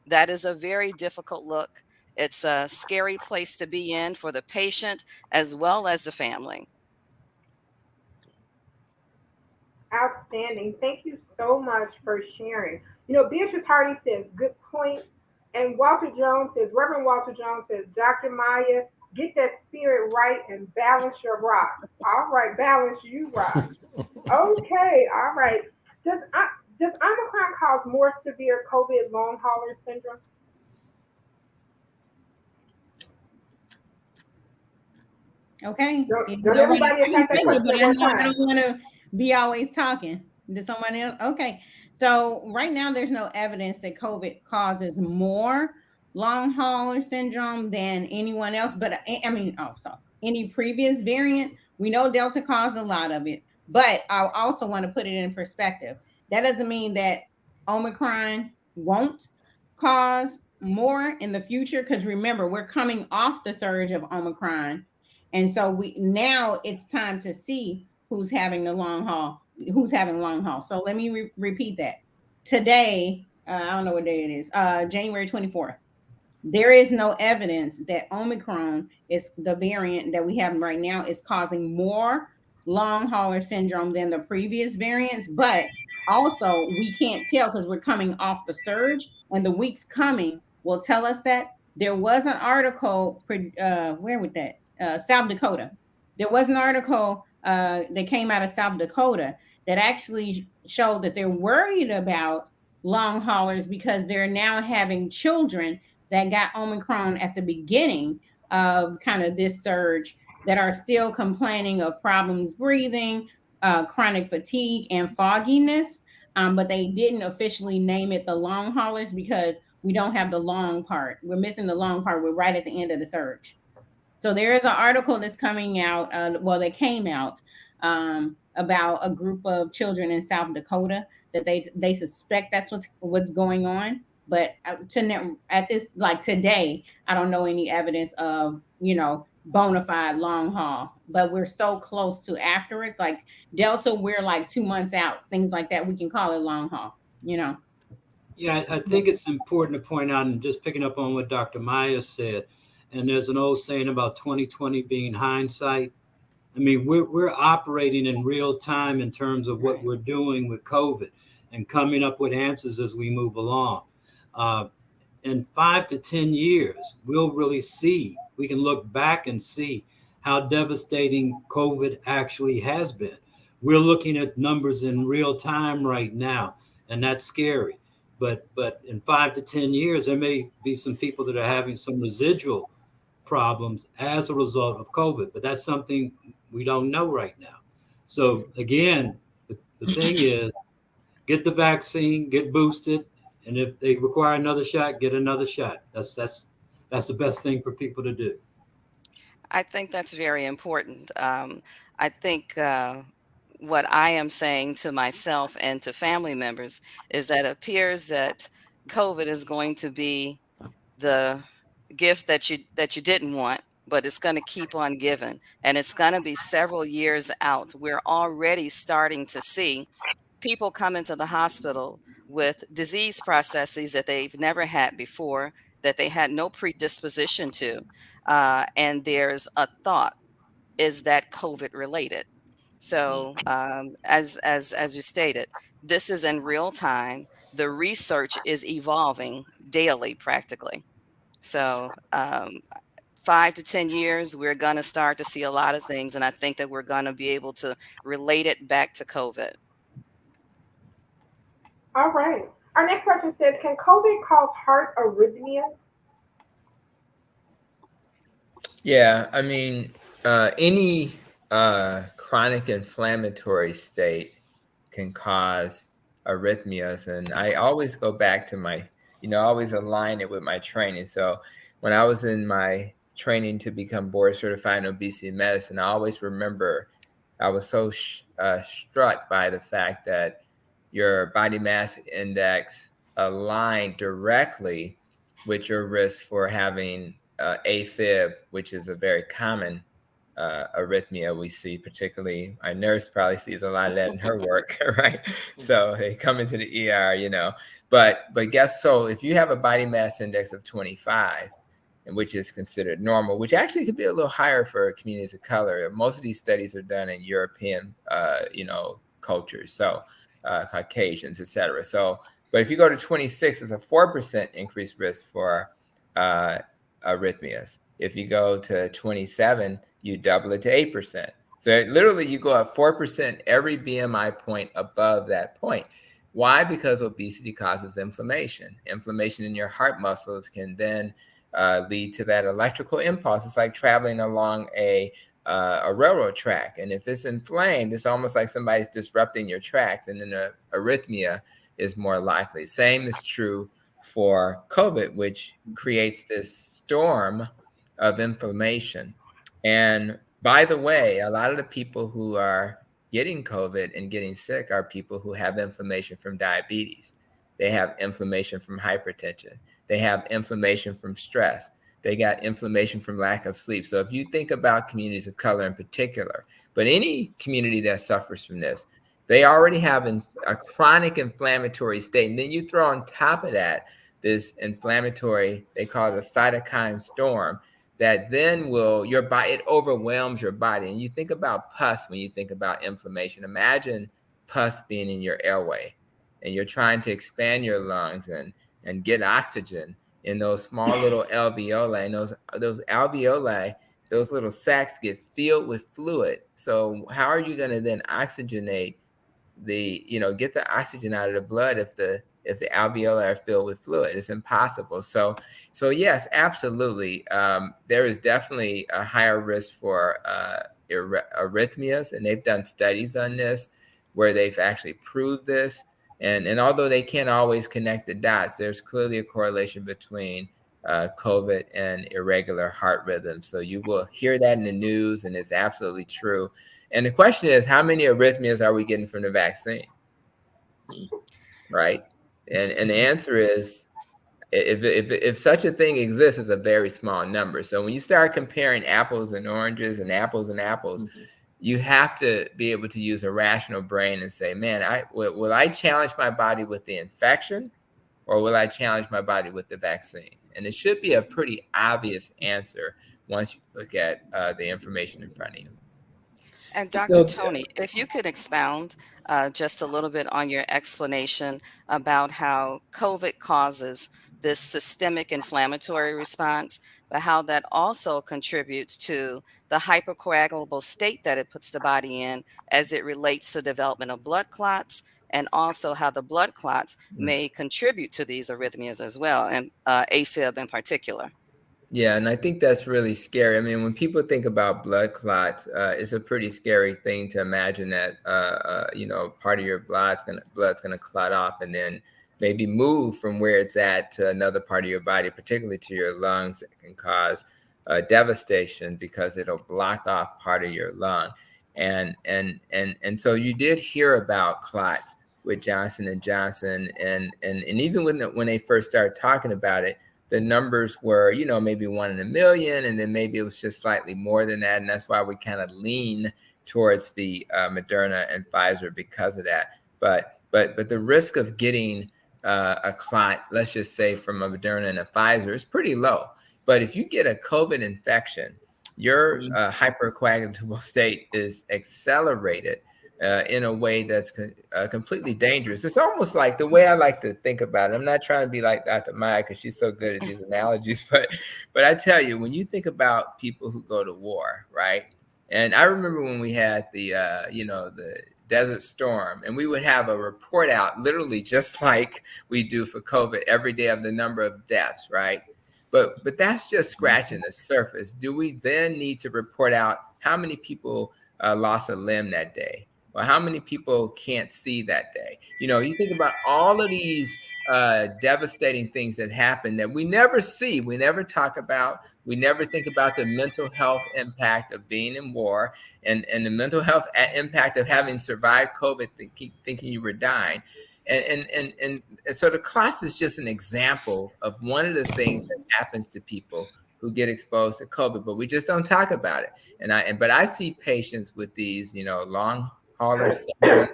That is a very difficult look. It's a scary place to be in for the patient as well as the family. Outstanding. Thank you so much for sharing. Beatrice Hardy says, good point. And Walter Jones says, Reverend Walter Jones says, Dr. Maya, get that spirit right and balance your rock. All right, balance you rock. Okay, all right. Does Omicron cause more severe COVID long hauler syndrome? Okay. Don't, If don't nobody, everybody I can attack that say it, question but at I one know I time. don't want to be always talking. Did someone else? Okay. So right now, there's no evidence that COVID causes more long hauler syndrome than anyone else. But I mean, so any previous variant, we know Delta caused a lot of it. But I also want to put it in perspective. That doesn't mean that Omicron won't cause more in the future. Because remember, we're coming off the surge of Omicron, and so we now it's time to see who's having the long haul, who's having long haul. So let me repeat that. Today, I don't know what day it is, January 24th. There is no evidence that Omicron is the variant that we have right now is causing more long hauler syndrome than the previous variants. But also, we can't tell because we're coming off the surge, and the weeks coming will tell us that. There was an article, where was that? South Dakota. There was an article that came out of South Dakota that actually showed that they're worried about long haulers because they're now having children that got Omicron at the beginning of kind of this surge that are still complaining of problems breathing, chronic fatigue, and fogginess. But they didn't officially name it the long haulers because we don't have the long part. We're missing the long part. We're right at the end of the surge. So there is an article that's coming out. That came out about a group of children in South Dakota that they suspect that's what's going on. But at this like today, I don't know any evidence of bona fide long haul. But we're so close to after it. Like Delta, we're like 2 months out. Things like that, we can call it long haul. Yeah, I think it's important to point out, and just picking up on what Dr. Maya said, and there's an old saying about 2020 being hindsight. I mean, we're operating in real time in terms of what we're doing with COVID and coming up with answers as we move along. Uh, in 5 to 10 years, we'll really see, we can look back and see how devastating COVID actually has been. We're looking at numbers in real time right now, and that's scary. But in 5 to 10 years, there may be some people that are having some residual problems as a result of COVID, but that's something we don't know right now. So again, the thing is, get the vaccine, get boosted, and if they require another shot, get another shot. That's the best thing for people to do. I think that's very important. I think what I am saying to myself and to family members is that it appears that COVID is going to be the gift that you didn't want, but it's going to keep on giving, and it's going to be several years out. We're already starting to see people come into the hospital with disease processes that they've never had before, that they had no predisposition to. and there's a thought, is that COVID related? So, as you stated, this is in real time. The research is evolving daily, practically. So, 5 to 10 years, we're going to start to see a lot of things, and I think that we're going to be able to relate it back to COVID. All right. Our next question says, can COVID cause heart arrhythmia? Yeah, I mean, any chronic inflammatory state can cause arrhythmias, and I always go back to my, I always align it with my training. So when I was in my training to become board certified in obesity medicine, I always remember I was so struck by the fact that your body mass index aligned directly with your risk for having AFib, which is a very common arrhythmia we see, particularly my nurse probably sees a lot of that in her work, right? So they come into the ER, but so if you have a body mass index of 25, and which is considered normal, which actually could be a little higher for communities of color. Most of these studies are done in European, cultures, so Caucasians, et cetera. So, but if you go to 26, it's a 4% increased risk for arrhythmias. If you go to 27, you double it to 8%. So literally you go up 4% every BMI point above that point. Why? Because obesity causes inflammation. Inflammation in your heart muscles can then lead to that electrical impulse. It's like traveling along a railroad track. And if it's inflamed, it's almost like somebody's disrupting your tracks, and then an arrhythmia is more likely. Same is true for COVID, which creates this storm of inflammation. And by the way, a lot of the people who are getting COVID and getting sick are people who have inflammation from diabetes. They have inflammation from hypertension. They have inflammation from stress. They got inflammation from lack of sleep. So if you think about communities of color in particular, but any community that suffers from this, they already have a chronic inflammatory state. And then you throw on top of that this inflammatory, they call it a cytokine storm, that then your body, it overwhelms your body. And you think about pus when you think about inflammation. Imagine pus being in your airway, and you're trying to expand your lungs and get oxygen in those small little alveoli. And those alveoli, those little sacs get filled with fluid. So how are you going to then oxygenate get the oxygen out of the blood if the alveoli are filled with fluid? It's impossible. So yes, absolutely. There is definitely a higher risk for arrhythmias, and they've done studies on this where they've actually proved this. And although they can't always connect the dots, there's clearly a correlation between COVID and irregular heart rhythms. So you will hear that in the news, and it's absolutely true. And the question is, how many arrhythmias are we getting from the vaccine? Right? And the answer is, if such a thing exists, it's a very small number. So when you start comparing apples and oranges and apples, you have to be able to use a rational brain and say, man, will I challenge my body with the infection, or will I challenge my body with the vaccine? And it should be a pretty obvious answer once you look at the information in front of you. And Dr. Tony, if you could expound just a little bit on your explanation about how COVID causes this systemic inflammatory response, but how that also contributes to the hypercoagulable state that it puts the body in as it relates to development of blood clots, and also how the blood clots may contribute to these arrhythmias as well, and AFib in particular. Yeah, and I think that's really scary. I mean, when people think about blood clots, it's a pretty scary thing to imagine that part of your blood's gonna clot off and then maybe move from where it's at to another part of your body, particularly to your lungs. It can cause devastation because it'll block off part of your lung. And so you did hear about clots with Johnson and Johnson, and even when they first started talking about it, the numbers were, maybe 1 in a million, and then maybe it was just slightly more than that. And that's why we kind of lean towards the Moderna and Pfizer because of that. But the risk of getting a clot, let's just say from a Moderna and a Pfizer, is pretty low. But if you get a COVID infection, your hypercoagulable state is accelerated in a way that's completely dangerous. It's almost like the way I like to think about it. I'm not trying to be like Dr. Maya because she's so good at these analogies, but I tell you, when you think about people who go to war, right? And I remember when we had the the Desert Storm, and we would have a report out literally just like we do for COVID every day of the number of deaths, right? But that's just scratching the surface. Do we then need to report out how many people lost a limb that day? Or how many people can't see that day? You know, you think about all of these devastating things that happen that we never see, we never talk about, we never think about the mental health impact of being in war and the mental health impact of having survived COVID, thinking you were dying. And so the class is just an example of one of the things that happens to people who get exposed to COVID, but we just don't talk about it. But I see patients with these, long hauler syndrome.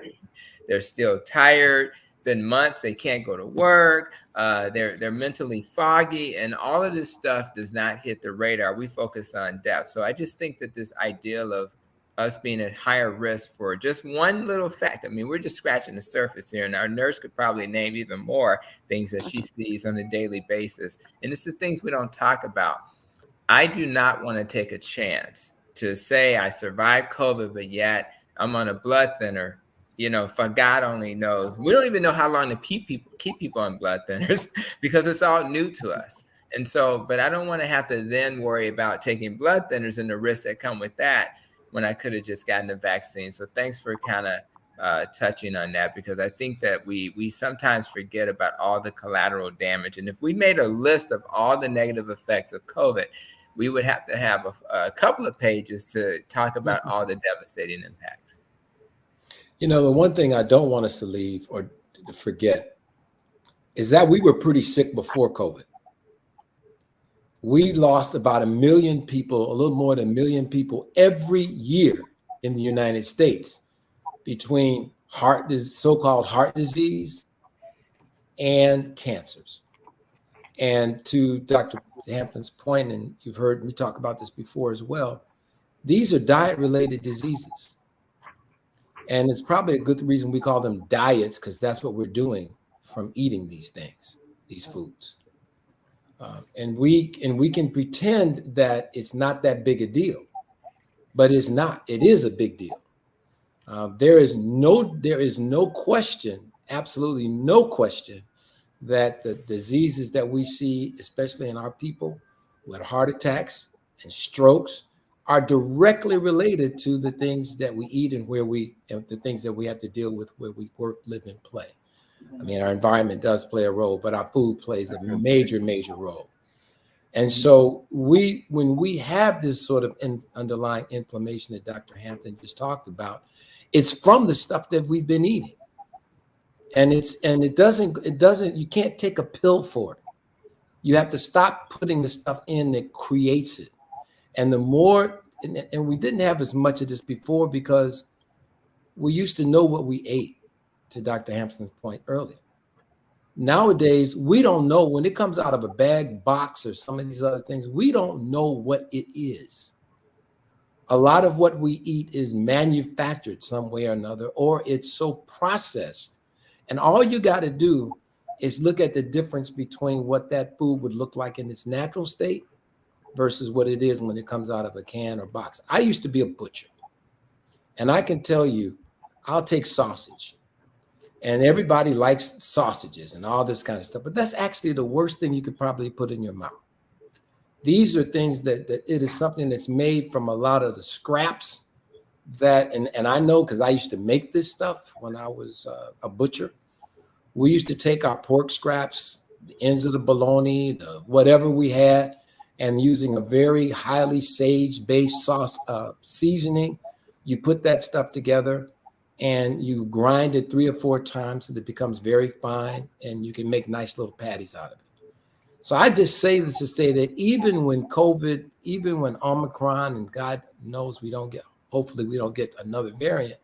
They're still tired. Been months, they can't go to work. They're mentally foggy, and all of this stuff does not hit the radar. We focus on death. So I just think that this ideal of us being at higher risk for just one little fact. I mean, we're just scratching the surface here, and our nurse could probably name even more things that she sees on a daily basis. And it's the things we don't talk about. I do not want to take a chance to say I survived COVID, but yet I'm on a blood thinner. For God only knows. We don't even know how long to keep people on blood thinners because it's all new to us. And so, but I don't want to have to then worry about taking blood thinners and the risks that come with that when I could have just gotten the vaccine. So thanks for kind of touching on that, because I think that we sometimes forget about all the collateral damage. And if we made a list of all the negative effects of COVID, we would have to have a couple of pages to talk about all the devastating impacts. The one thing I don't want us to leave or to forget is that we were pretty sick before COVID. We lost about 1 million people, a little more than 1 million people every year in the United States between so-called heart disease and cancers. And to Dr. Hampton's point, and you've heard me talk about this before as well, these are diet-related diseases. And it's probably a good reason we call them diets, because that's what we're doing from eating these things, these foods. And we can pretend that it's not that big a deal, but it's not. It is a big deal. There is no question, absolutely no question, that the diseases that we see, especially in our people with heart attacks and strokes, are directly related to the things that we eat and the things that we have to deal with where we work, live, and play. I mean, our environment does play a role, but our food plays a major, major role. And so when we have this sort of underlying inflammation that Dr. Hampton just talked about, it's from the stuff that we've been eating. And it doesn't, you can't take a pill for it. You have to stop putting the stuff in that creates it. And the more, and we didn't have as much of this before because we used to know what we ate, to Dr. Hampton's point earlier. Nowadays, we don't know when it comes out of a bag, box, or some of these other things, we don't know what it is. A lot of what we eat is manufactured some way or another, or it's so processed. And all you got to do is look at the difference between what that food would look like in its natural state versus what it is when it comes out of a can or box. I used to be a butcher, and I can tell you, I'll take sausage, and everybody likes sausages and all this kind of stuff, but that's actually the worst thing you could probably put in your mouth. These are things that it is something that's made from a lot of the scraps that, and I know because I used to make this stuff when I was a butcher. We used to take our pork scraps, the ends of the bologna, the whatever we had, and using a very highly sage-based sauce seasoning, you put that stuff together and you grind it 3 or 4 times so that it becomes very fine, and you can make nice little patties out of it. So I just say this to say that even when COVID, even when Omicron, and God knows hopefully we don't get another variant,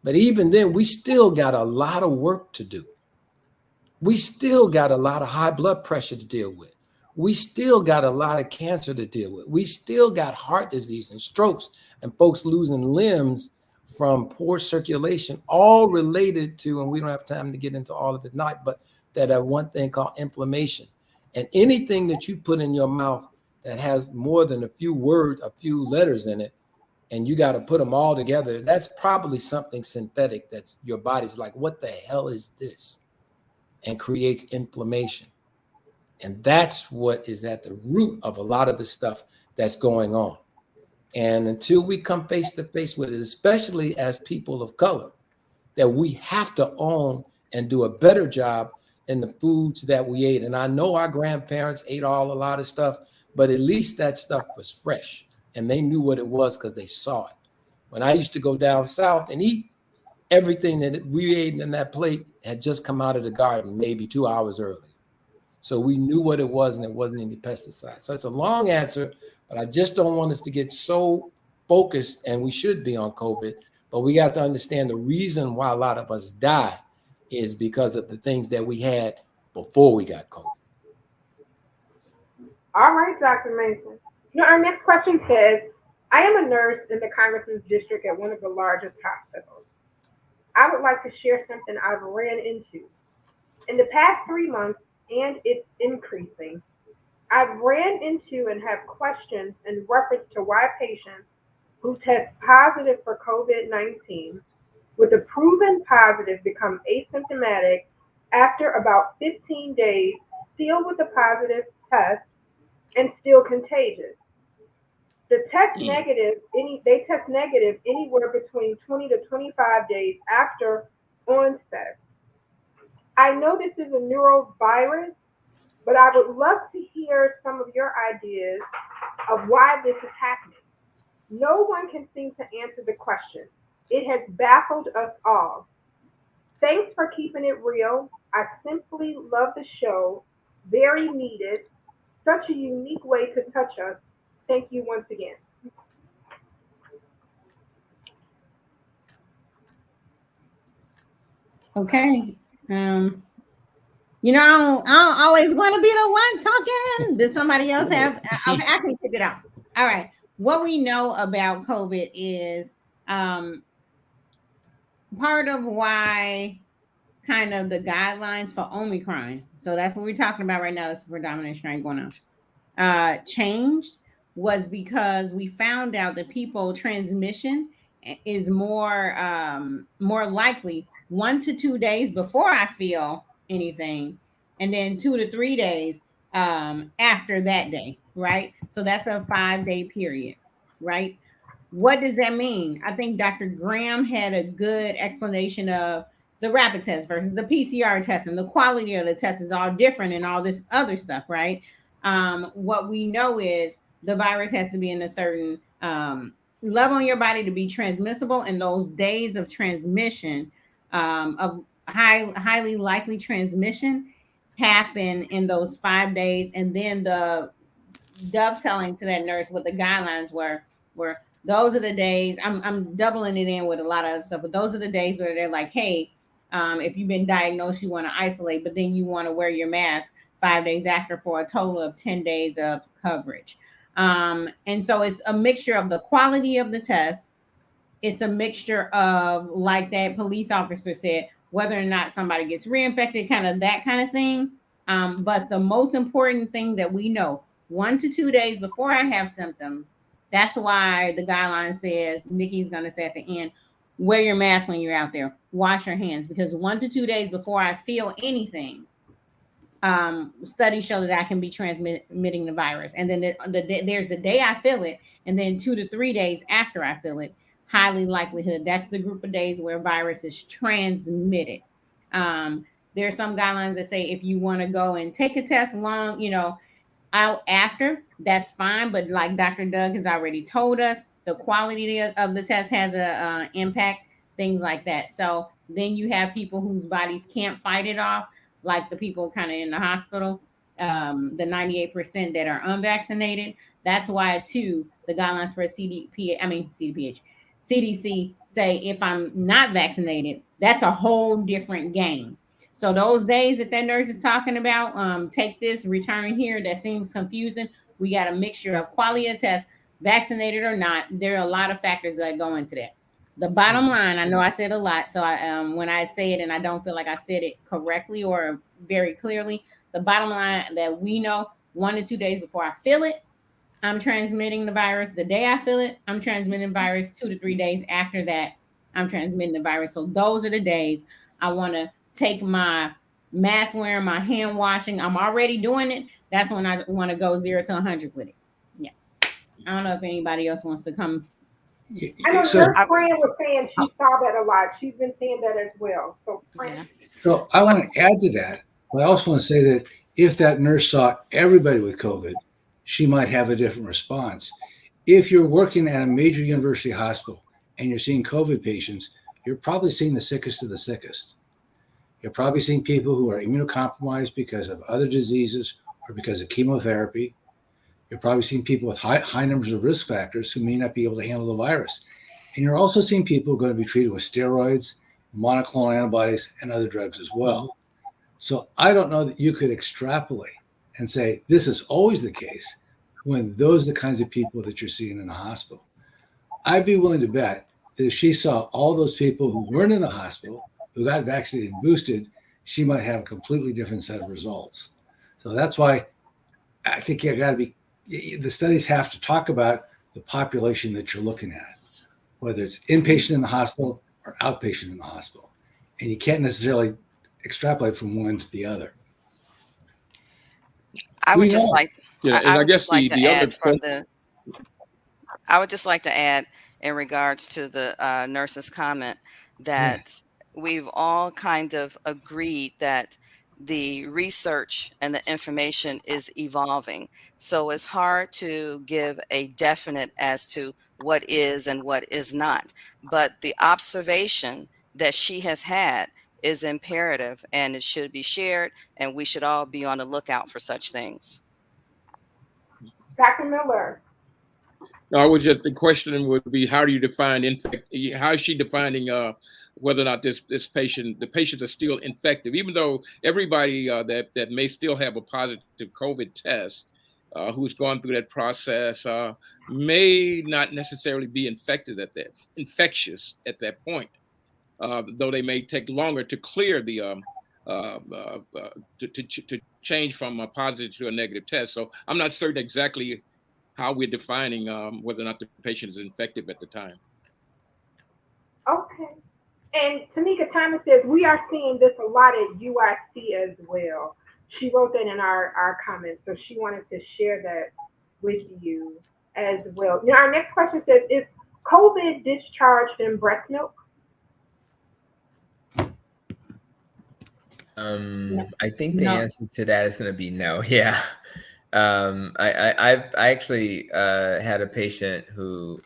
but even then we still got a lot of work to do. We still got a lot of high blood pressure to deal with. we still got a lot of cancer to deal with. We still got heart disease and strokes and folks losing limbs from poor circulation, all related to, and we don't have time to get into all of it tonight, but that one thing called inflammation. And anything that you put in your mouth that has more than a few words, a few letters in it, and you got to put them all together, that's probably something synthetic that your body's like, what the hell is this? And creates inflammation. And that's what is at the root of a lot of the stuff that's going on. And until we come face to face with it, especially as people of color, that we have to own and do a better job in the foods that we ate. And I know our grandparents ate a lot of stuff, but at least that stuff was fresh and they knew what it was because they saw it. When I used to go down south and eat, everything that we ate in that plate had just come out of the garden maybe 2 hours earlier. So we knew what it was and it wasn't any pesticides. So it's a long answer, but I just don't want us to get so focused, and we should be on COVID, but we got to understand the reason why a lot of us die is because of the things that we had before we got COVID. All right, Dr. Mason. Our next question says, I am a nurse in the Congressman's district at one of the largest hospitals. I would like to share something I've ran into. In the past 3 months, and it's increasing, I've ran into and have questions in reference to why patients who test positive for COVID-19 with a proven positive become asymptomatic after about 15 days, still with a positive test and still contagious. They test negative anywhere between 20 to 25 days after onset. I know this is a neurovirus, but I would love to hear some of your ideas of why this is happening. No one can seem to answer the question. It has baffled us all. Thanks for keeping it real. I simply love the show. Very needed. Such a unique way to touch us. Thank you once again. Okay. I don't always want to be the one talking. Does somebody else have? Okay, I can pick it out. All right. What we know about COVID is part of why kind of the guidelines for Omicron. So that's what we're talking about right now. This predominant strain going on. Changed was because we found out that people transmission is more likely 1 to 2 days before I feel anything, and then 2 to 3 days after that day, right? So that's a 5-day period, right? What does that mean? I think Dr. Graham had a good explanation of the rapid test versus the PCR test, and the quality of the test is all different and all this other stuff, right? What we know is the virus has to be in a certain level in your body to be transmissible, and those days of transmission, of highly likely transmission, happen in those 5 days. And then the dovetailing to that, nurse, what the guidelines were those are the days. I'm doubling it in with a lot of other stuff, but those are the days where they're like, hey, if you've been diagnosed, you want to isolate, but then you want to wear your mask 5 days after for a total of 10 days of coverage. And so it's a mixture of the quality of the test. It's a mixture of, like that police officer said, whether or not somebody gets reinfected, kind of that kind of thing. But the most important thing that we know, 1 to 2 days before I have symptoms, that's why the guideline says, Nikki's going to say at the end, wear your mask when you're out there, wash your hands, because 1 to 2 days before I feel anything, studies show that I can be transmitting the virus. And then there's the day I feel it, and then 2 to 3 days after I feel it, highly likelihood. That's the group of days where virus is transmitted. There are some guidelines that say if you want to go and take a test out after, that's fine. But like Dr. Doug has already told us, the quality of the test has a impact, things like that. So then you have people whose bodies can't fight it off, like the people kind of in the hospital, the 98% that are unvaccinated. That's why, too, the guidelines for CDC say if I'm not vaccinated, that's a whole different game. So those days that nurse is talking about, take this, return here, that seems confusing. We got a mixture of quality of test, vaccinated or not. There are a lot of factors that go into that. The bottom line, I know I said a lot, so when I say it and I don't feel like I said it correctly or very clearly, the bottom line that we know, 1 to 2 days before I feel it, I'm transmitting the virus. The day I feel it, I'm transmitting the virus. 2 to 3 days after that, I'm transmitting the virus. So those are the days I want to take my mask wearing, my hand washing. I'm already doing it. That's when I want to go 0 to 100 with it. Yeah. I don't know if anybody else wants to come. I know So, Nurse Fran was saying she saw that a lot. She's been saying that as well. So, Fran. Yeah. so I want to add to that, but I also want to say that if that nurse saw everybody with COVID, she might have a different response. If you're working at a major university hospital and you're seeing COVID patients, you're probably seeing the sickest of the sickest. You're probably seeing people who are immunocompromised because of other diseases or because of chemotherapy. You're probably seeing people with high numbers of risk factors who may not be able to handle the virus. And you're also seeing people who are going to be treated with steroids, monoclonal antibodies, and other drugs as well. So I don't know that you could extrapolate and say this is always the case when those are the kinds of people that you're seeing in the hospital. I'd be willing to bet that if she saw all those people who weren't in the hospital, who got vaccinated and boosted, she might have a completely different set of results. So that's why I think you got to be, the studies have to talk about the population that you're looking at, whether it's inpatient in the hospital or outpatient in the hospital. And you can't necessarily extrapolate from one to the other. I would just like, Yeah, and I I would guess just like to the other add from question, I would just like to add in regards to the nurse's comment Yeah. that we've all kind of agreed that the research and the information is evolving. So it's hard to give a definite as to what is and what is not. But the observation that she has had is imperative and it should be shared, and we should all be on the lookout for such things. Dr. Miller. no, I would just the question would be how do you define infect? How is she defining whether or not the patients are still infected, even though everybody that may still have a positive COVID test, who's gone through that process, may not necessarily be infectious at that point, though they may take longer to clear the to change from a positive to a negative test. So I'm not certain exactly how we're defining whether or not the patient is infected at the time. Okay. And Tamika Thomas says, we are seeing this a lot at UIC as well. She wrote that in our comments, so she wanted to share that with you as well. Now, our next question says, is COVID discharged in breast milk? I think the No. answer to that is going to be no. Yeah. I actually had a patient who,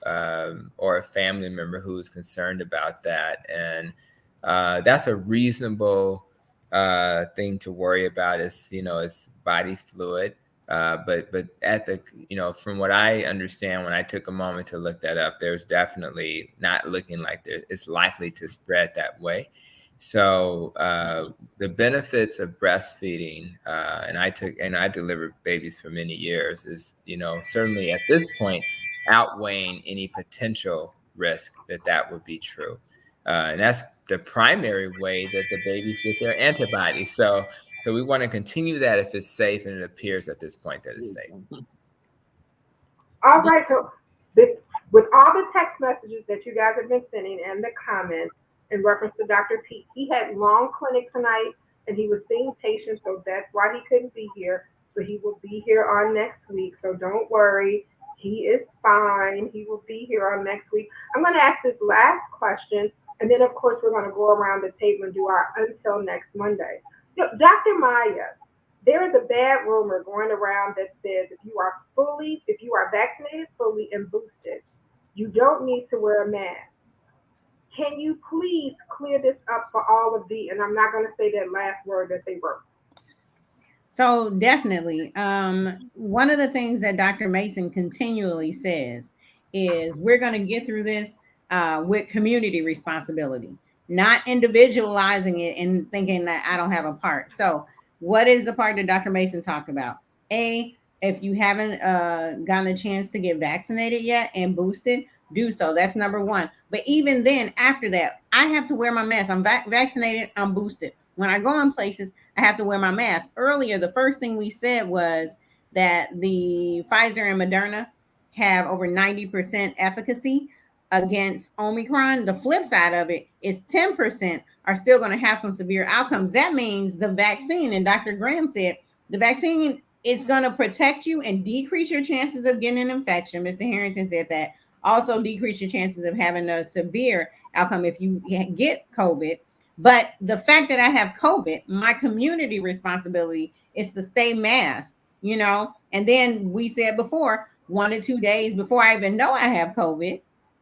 or a family member who was concerned about that. And that's a reasonable thing to worry about is, it's body fluid. But at the, from what I understand, when I took a moment to look that up, there's definitely not looking like it's likely to spread that way. So the benefits of breastfeeding, and I delivered babies for many years, is certainly at this point outweighing any potential risk that would be true, and that's the primary way that the babies get their antibodies. So we want to continue that if it's safe, and it appears at this point that it's safe. All right, so with all the text messages that you guys have been sending and the comments in reference to Dr. Pete, he had long clinic tonight and he was seeing patients, so that's why he couldn't be here. So he will be here on next week. So don't worry, he is fine. He will be here on next week. I'm going to ask this last question, and then of course we're going to go around the table and do our until next Monday. Dr. Maya, there is a bad rumor going around that says if you are vaccinated fully and boosted, you don't need to wear a mask. Can you please clear this up for all of and I'm not going to say that last word that they wrote. So definitely, one of the things that Dr. Mason continually says is we're going to get through this with community responsibility. not individualizing it and thinking that I don't have a part. So, what is the part that Dr. Mason talked about? If you haven't gotten a chance to get vaccinated yet and boosted, do so. That's number one. But even then, after that, I have to wear my mask. I'm vaccinated, I'm boosted. When I go in places, I have to wear my mask. Earlier, the first thing we said was that the Pfizer and Moderna have over 90% efficacy against Omicron. The flip side of it is 10% are still going to have some severe outcomes. That means the vaccine, and Dr. Graham said, the vaccine is going to protect you and decrease your chances of getting an infection. Mr. Harrington said that. Also decrease your chances of having a severe outcome if you get COVID. But the fact that I have COVID, my community responsibility is to stay masked, you know. And then we said before, 1 to 2 days before I even know I have COVID,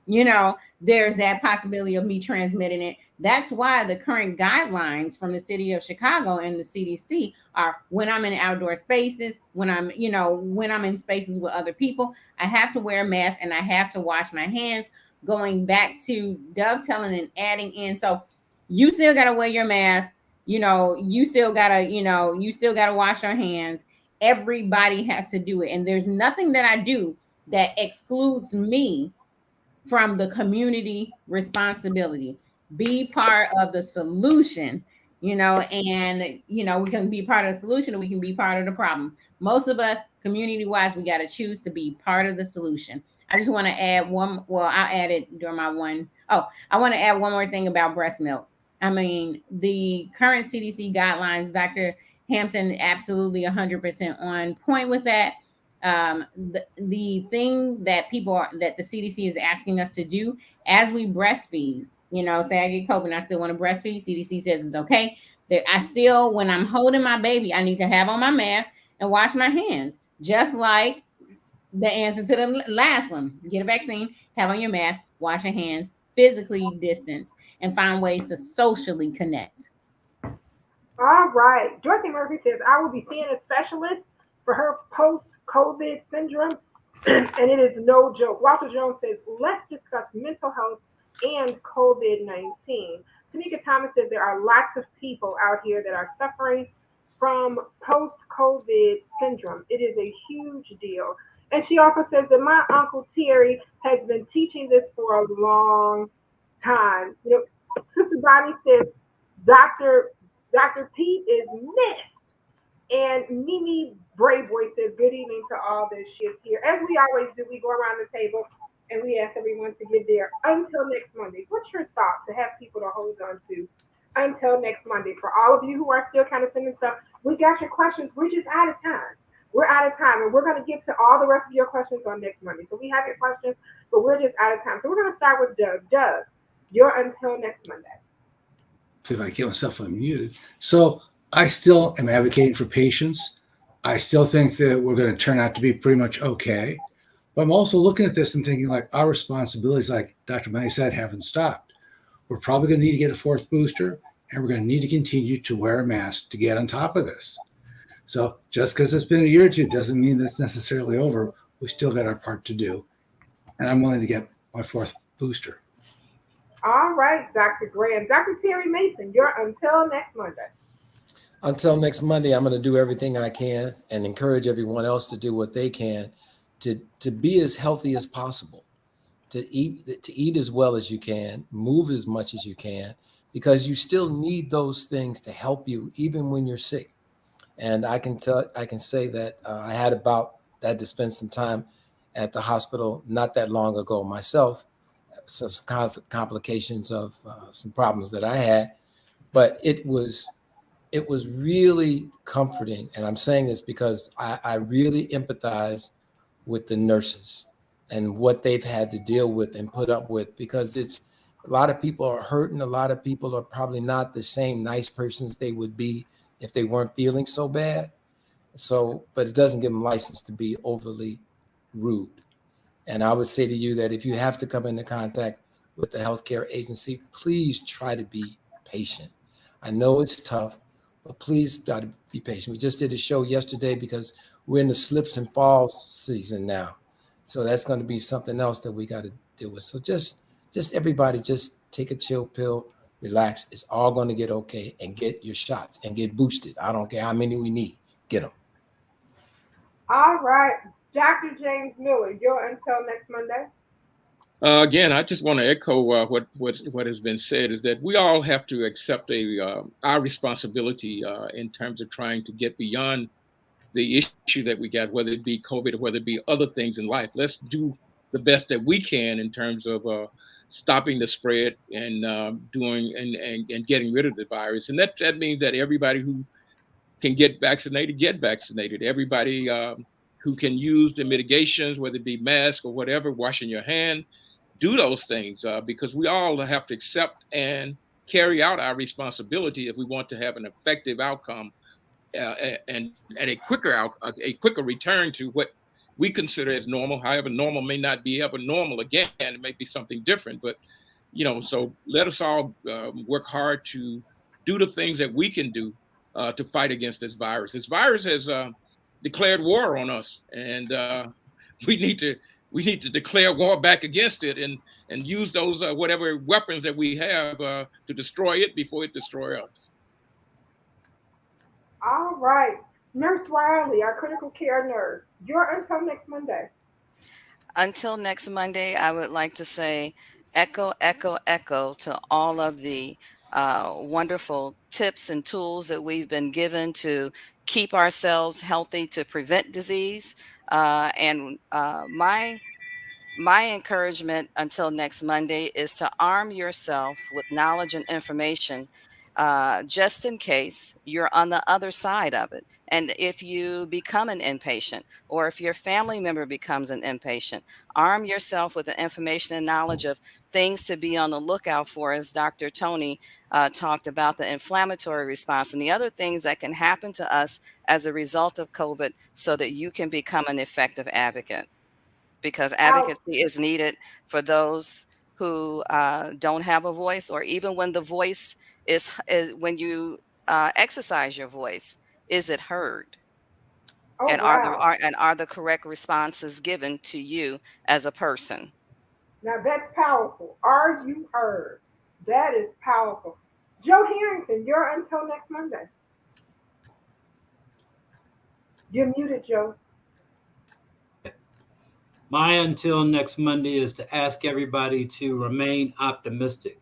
you know, there's that possibility of me transmitting it. That's why the current guidelines from the city of Chicago and the CDC are when I'm in outdoor spaces, when I'm, you know, when I'm in spaces with other people, I have to wear a mask and I have to wash my hands. Going back to dovetailing and adding in. So you still got to wear your mask. You know, you still got to, you still got to wash your hands. Everybody has to do it. And there's nothing that I do that excludes me from the community responsibility. Be part of the solution, and we can be part of the solution and we can be part of the problem. Most of us, community wise, we got to choose to be part of the solution. I just want to add one. Well, I'll add it during my one. Oh, I want to add one more thing about breast milk. I mean, the current CDC guidelines, Dr. Hampton, absolutely 100% on point with that. The thing that that the CDC is asking us to do as we breastfeed, say I get COVID and I still want to breastfeed, CDC says it's okay. That I still, when I'm holding my baby, I need to have on my mask and wash my hands, just like the answer to the last one. Get a vaccine, have on your mask, wash your hands, physically distance, and find ways to socially connect. All right. Dorothy Murphy says, I will be seeing a specialist for her post-COVID syndrome, and it is no joke. Walter Jones says, let's discuss mental health and COVID-19. Tamika Thomas says, there are lots of people out here that are suffering from post-COVID syndrome. It is a huge deal. And she also says that my Uncle Terry has been teaching this for a long time. Sister Bonnie says, Dr. Pete is missed. And Mimi Brayboy says, good evening to all the shift here. As we always do, we go around the table and we ask everyone to give their until next Monday. What's your thoughts to have people to hold on to until next Monday? For all of you who are still kind of sending stuff, we got your questions. We're just out of time. We're out of time, and we're going to get to all the rest of your questions on next Monday. So we have your questions, but we're just out of time. So we're going to start with Doug. Doug, your until next Monday. See if I get myself unmuted. So I still am advocating for patience. I still think that we're going to turn out to be pretty much okay. But I'm also looking at this and thinking like our responsibilities, like Dr. May said, haven't stopped. We're probably going to need to get a fourth booster, and we're going to need to continue to wear a mask to get on top of this. So just because it's been a year or two doesn't mean that it's necessarily over. We still got our part to do. And I'm willing to get my fourth booster. All right, Dr. Graham. Dr. Terry Mason, you're until next Monday. Until next Monday, I'm going to do everything I can and encourage everyone else to do what they can to be as healthy as possible, to eat as well as you can, move as much as you can, because you still need those things to help you even when you're sick. And I can say that I had to spend some time at the hospital not that long ago myself, some complications of some problems that I had, but it was really comforting. And I'm saying this because I really empathize with the nurses and what they've had to deal with and put up with, because a lot of people are hurting. A lot of people are probably not the same nice persons they would be if they weren't feeling so bad. But it doesn't give them license to be overly rude. And I would say to you that if you have to come into contact with the healthcare agency, please try to be patient. I know it's tough, but please try to be patient. We just did a show yesterday because we're in the slips and falls season now. So that's going to be something else that we got to deal with. So just everybody, just take a chill pill, relax. It's all going to get okay, and get your shots and get boosted. I don't care how many we need. Get them. All right. Dr. James Miller, you're until next Monday. Again, I just want to echo what has been said, is that we all have to accept our responsibility in terms of trying to get beyond the issue that we got, whether it be COVID or whether it be other things in life. Let's do the best that we can in terms of stopping the spread and doing and getting rid of the virus. And that means that everybody who can get vaccinated. Everybody who can use the mitigations, whether it be mask or whatever, washing your hand, do those things because we all have to accept and carry out our responsibility if we want to have an effective outcome and a quicker return to what we consider as normal. However, normal may not be ever normal again. It may be something different, but so let us all work hard to do the things that we can do to fight against this virus. This virus has declared war on us, and we need to declare war back against it and use those whatever weapons that we have to destroy it before it destroys us. All right. Nurse Riley, our critical care nurse, you're until next Monday. Until next Monday, I would like to say echo, echo, echo to all of the wonderful tips and tools that we've been given to keep ourselves healthy, to prevent disease. My encouragement until next Monday is to arm yourself with knowledge and information just in case you're on the other side of it. And if you become an inpatient or if your family member becomes an inpatient, arm yourself with the information and knowledge of things to be on the lookout for, as Dr. Tony talked about the inflammatory response and the other things that can happen to us as a result of COVID so that you can become an effective advocate, because advocacy is needed for those who don't have a voice, or even when the voice is when you exercise your voice, is it heard? Oh, And wow. are the correct responses given to you as a person? Now that's powerful. Are you heard? That is powerful. Joe Harrington, you're until next Monday. You're muted, Joe. My until next Monday is to ask everybody to remain optimistic.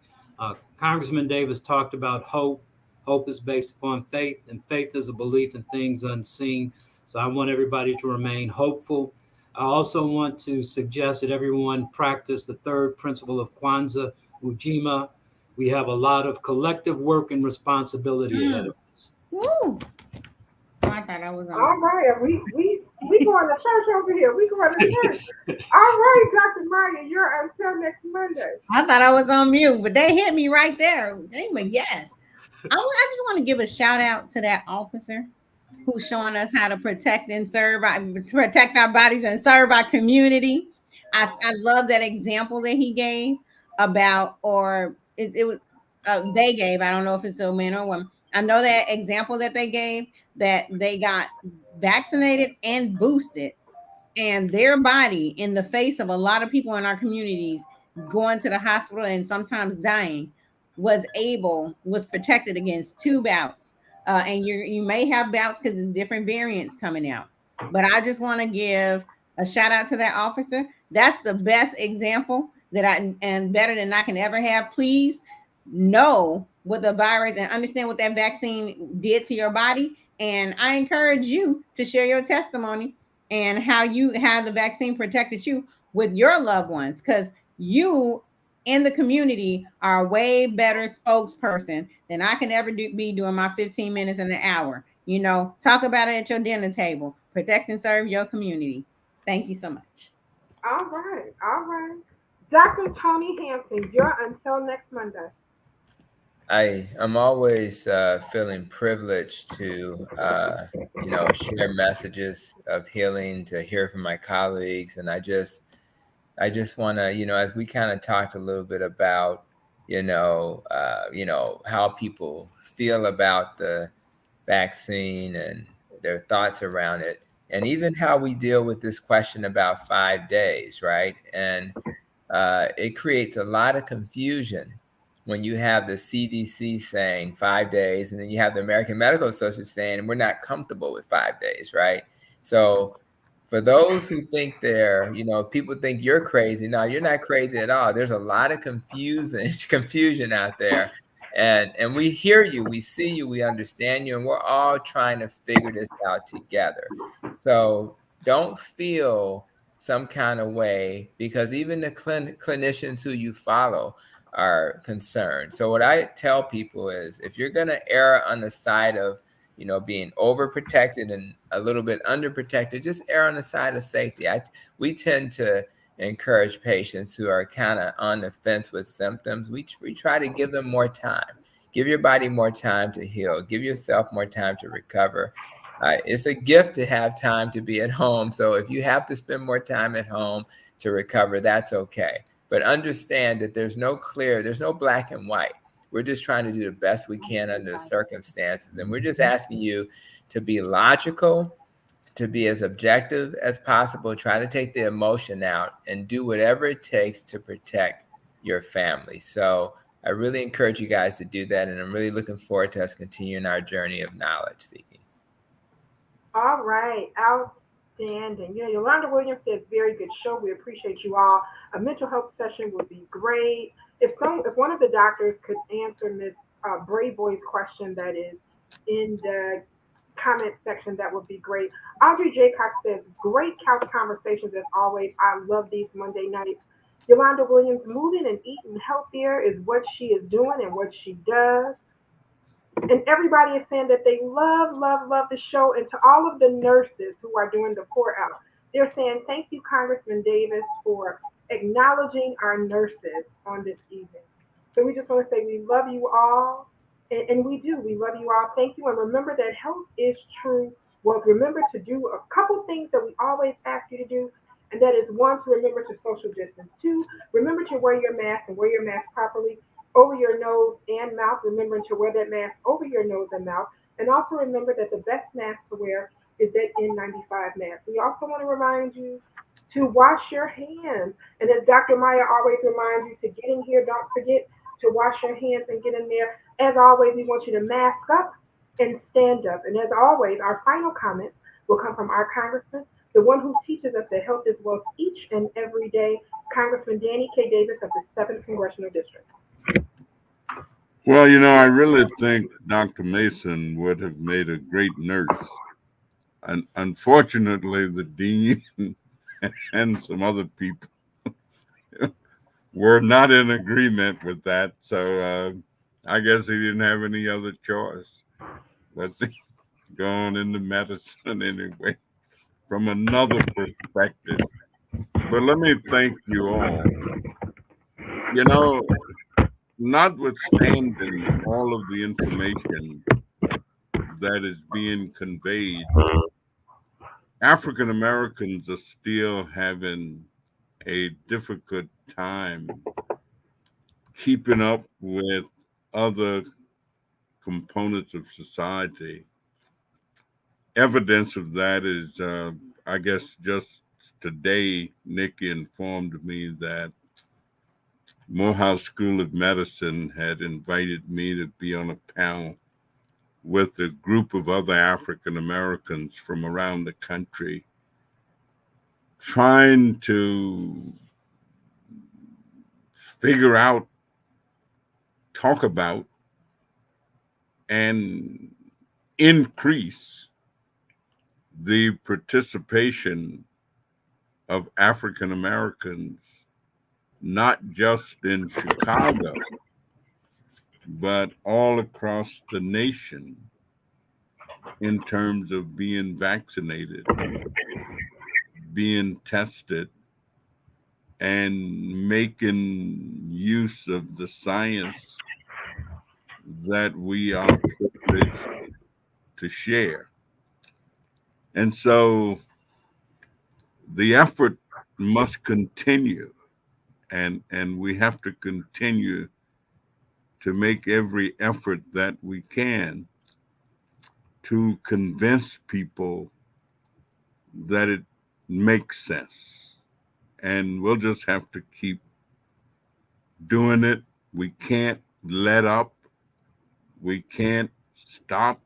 Congressman Davis talked about hope. Hope is based upon faith, and faith is a belief in things unseen. So I want everybody to remain hopeful. I also want to suggest that everyone practice the third principle of Kwanzaa, Ujima. We have a lot of collective work and responsibility ahead of us. Woo! Oh, I thought I was on. All right. We going to church over here. We going to church. All right, Dr. Maya, you're until next Monday. I thought I was on mute, but they hit me right there. They went, yes. I just want to give a shout out to that officer who's showing us how to protect our bodies and serve our community. I love that example that he gave about, or it was they gave. I don't know if it's a man or woman. I know that example that they gave, that they got vaccinated and boosted, and their body, in the face of a lot of people in our communities going to the hospital and sometimes dying, was protected against 2 bouts. And you may have bouts because there's different variants coming out. But I just want to give a shout out to that officer. That's the best example and better than I can ever have. Please know what the virus and understand what that vaccine did to your body. And I encourage you to share your testimony and how the vaccine protected you with your loved ones, because you in the community are a way better spokesperson than I can ever be doing my 15 minutes in an hour. Talk about it at your dinner table. Protect and serve your community. Thank you so much. All right. All right. Dr. Tony Hampton, you're until next Monday. I'm always feeling privileged to, share messages of healing, to hear from my colleagues. And I just want to, as we kind of talked a little bit about, how people feel about the vaccine and their thoughts around it, and even how we deal with this question about 5 days, right? And it creates a lot of confusion when you have the CDC saying 5 days, and then you have the American Medical Association saying we're not comfortable with 5 days, right? So for those who think people think you're crazy. No, you're not crazy at all. There's a lot of confusion out there. And we hear you, we see you, we understand you, and we're all trying to figure this out together. So don't feel some kind of way, because even the clinicians who you follow are concerned. So what I tell people is, if you're going to err on the side of being overprotected and a little bit underprotected, just err on the side of safety. We tend to encourage patients who are kind of on the fence with symptoms. We try to give them more time. Give your body more time to heal. Give yourself more time to recover. It's a gift to have time to be at home. So if you have to spend more time at home to recover, that's okay. But understand that there's no black and white. We're just trying to do the best we can under the circumstances. And we're just asking you to be logical, to be as objective as possible, try to take the emotion out and do whatever it takes to protect your family. So I really encourage you guys to do that. And I'm really looking forward to us continuing our journey of knowledge seeking. All right. Outstanding. Yolanda Williams says, very good show. We appreciate you all. A mental health session would be great. If one of the doctors could answer Ms. Brayboy's question that is in the comment section, that would be great. Audrey Jaycock says, great couch conversations as always. I love these Monday nights. Yolanda Williams, moving and eating healthier is what she is doing and what she does. And everybody is saying that they love, love, love the show. And to all of the nurses who are doing the pour out, they're saying, thank you, Congressman Davis, for acknowledging our nurses on this evening. So we just want to say we love you all. And we do. We love you all. Thank you. And remember that health is true. Well, remember to do a couple things that we always ask you to do. And that is, one, to remember to social distance. Two, remember to wear your mask and wear your mask properly over your nose and mouth, remembering to wear that mask over your nose and mouth. And also remember that the best mask to wear is that N95 mask. We also want to remind you to wash your hands. And as Dr. Maya always reminds you, to get in here, don't forget to wash your hands and get in there. As always, we want you to mask up and stand up. And as always, our final comments will come from our congressman, the one who teaches us that health is wealth each and every day, Congressman Danny K. Davis of the 7th Congressional District. Well, I really think Dr. Mason would have made a great nurse. And unfortunately, the dean and some other people were not in agreement with that. So I guess he didn't have any other choice. Let's go on into medicine anyway, from another perspective. But let me thank you all. Notwithstanding all of the information that is being conveyed, African Americans are still having a difficult time keeping up with other components of society. Evidence of that is, I guess, just today, Nikki informed me that Morehouse School of Medicine had invited me to be on a panel with a group of other African Americans from around the country, trying to figure out, talk about, and increase the participation of African Americans, not just in Chicago, but all across the nation, in terms of being vaccinated, being tested, and making use of the science that we are privileged to share. And so the effort must continue, and we have to continue to make every effort that we can to convince people that it makes sense. And we'll just have to keep doing it. We can't let up. We can't stop.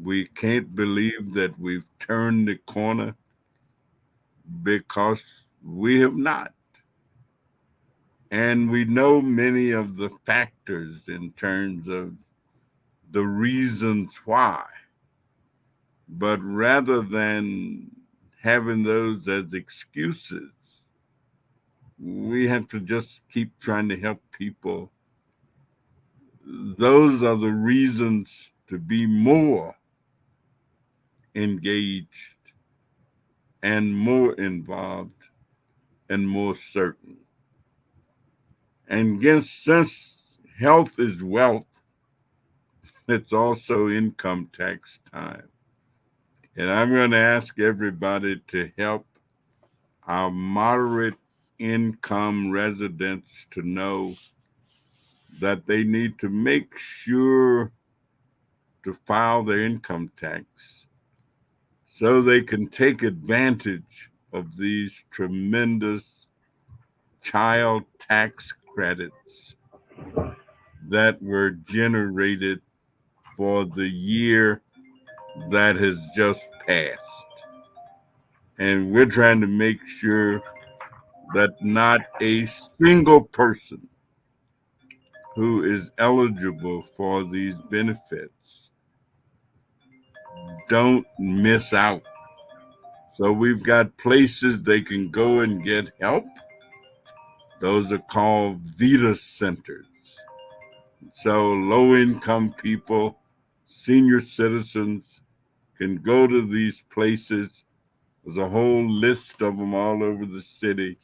We can't believe that we've turned the corner, because we have not. And we know many of the factors in terms of the reasons why. But rather than having those as excuses, we have to just keep trying to help people. Those are the reasons to be more engaged and more involved and more certain. And again, since health is wealth, it's also income tax time. And I'm going to ask everybody to help our moderate income residents to know that they need to make sure to file their income tax so they can take advantage of these tremendous child tax credits that were generated for the year that has just passed. And we're trying to make sure that not a single person who is eligible for these benefits don't miss out. So we've got places they can go and get help. Those are called Vita centers. So low income people, senior citizens can go to these places. There's a whole list of them all over the city,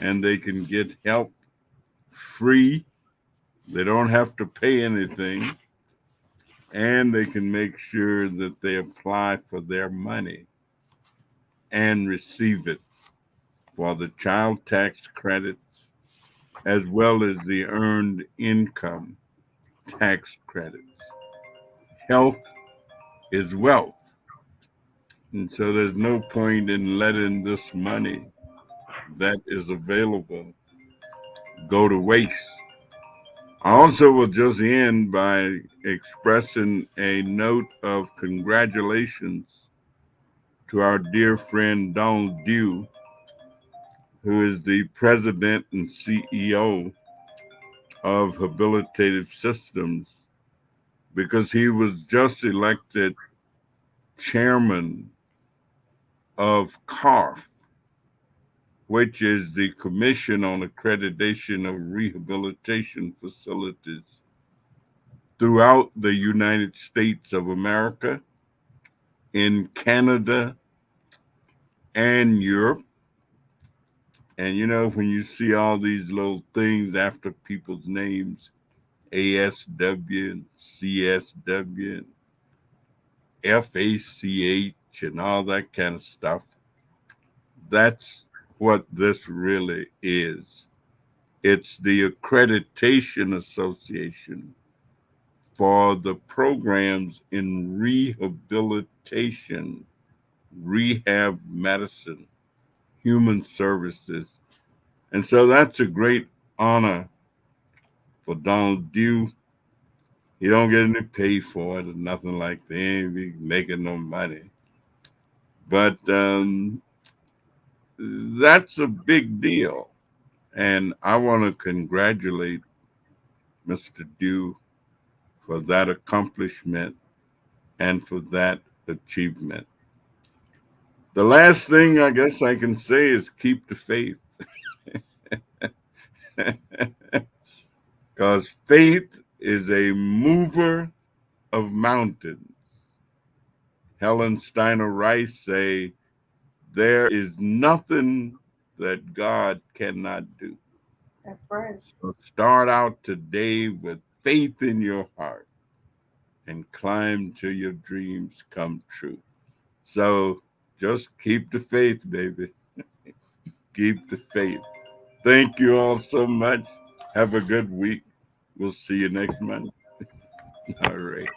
and they can get help free. They don't have to pay anything, and they can make sure that they apply for their money and receive it for the child tax credits as well as the earned income tax credits. Health is wealth. And so there's no point in letting this money that is available go to waste. I also will just end by expressing a note of congratulations to our dear friend Donald Dew, who is the president and CEO of Habilitative Systems, because he was just elected chairman of CARF, which is the Commission on Accreditation of Rehabilitation Facilities throughout the United States of America, in Canada, and Europe. And you know, when you see all these little things after people's names, ASW and CSW and FACH and all that kind of stuff, that's what this really is. It's the Accreditation Association for the programs in rehabilitation, rehab medicine, human services. And so that's a great honor for Donald Dew. He don't get any pay for it or nothing like that. He ain't be making no money. But that's a big deal. And I want to congratulate Mr. Dew for that accomplishment and for that achievement. The last thing I guess I can say is keep the faith. Because faith is a mover of mountains. Helen Steiner Rice say, there is nothing that God cannot do. That's right. So start out today with faith in your heart and climb till your dreams come true. So just keep the faith, baby. Keep the faith. Thank you all so much. Have a good week. We'll see you next Monday. All right.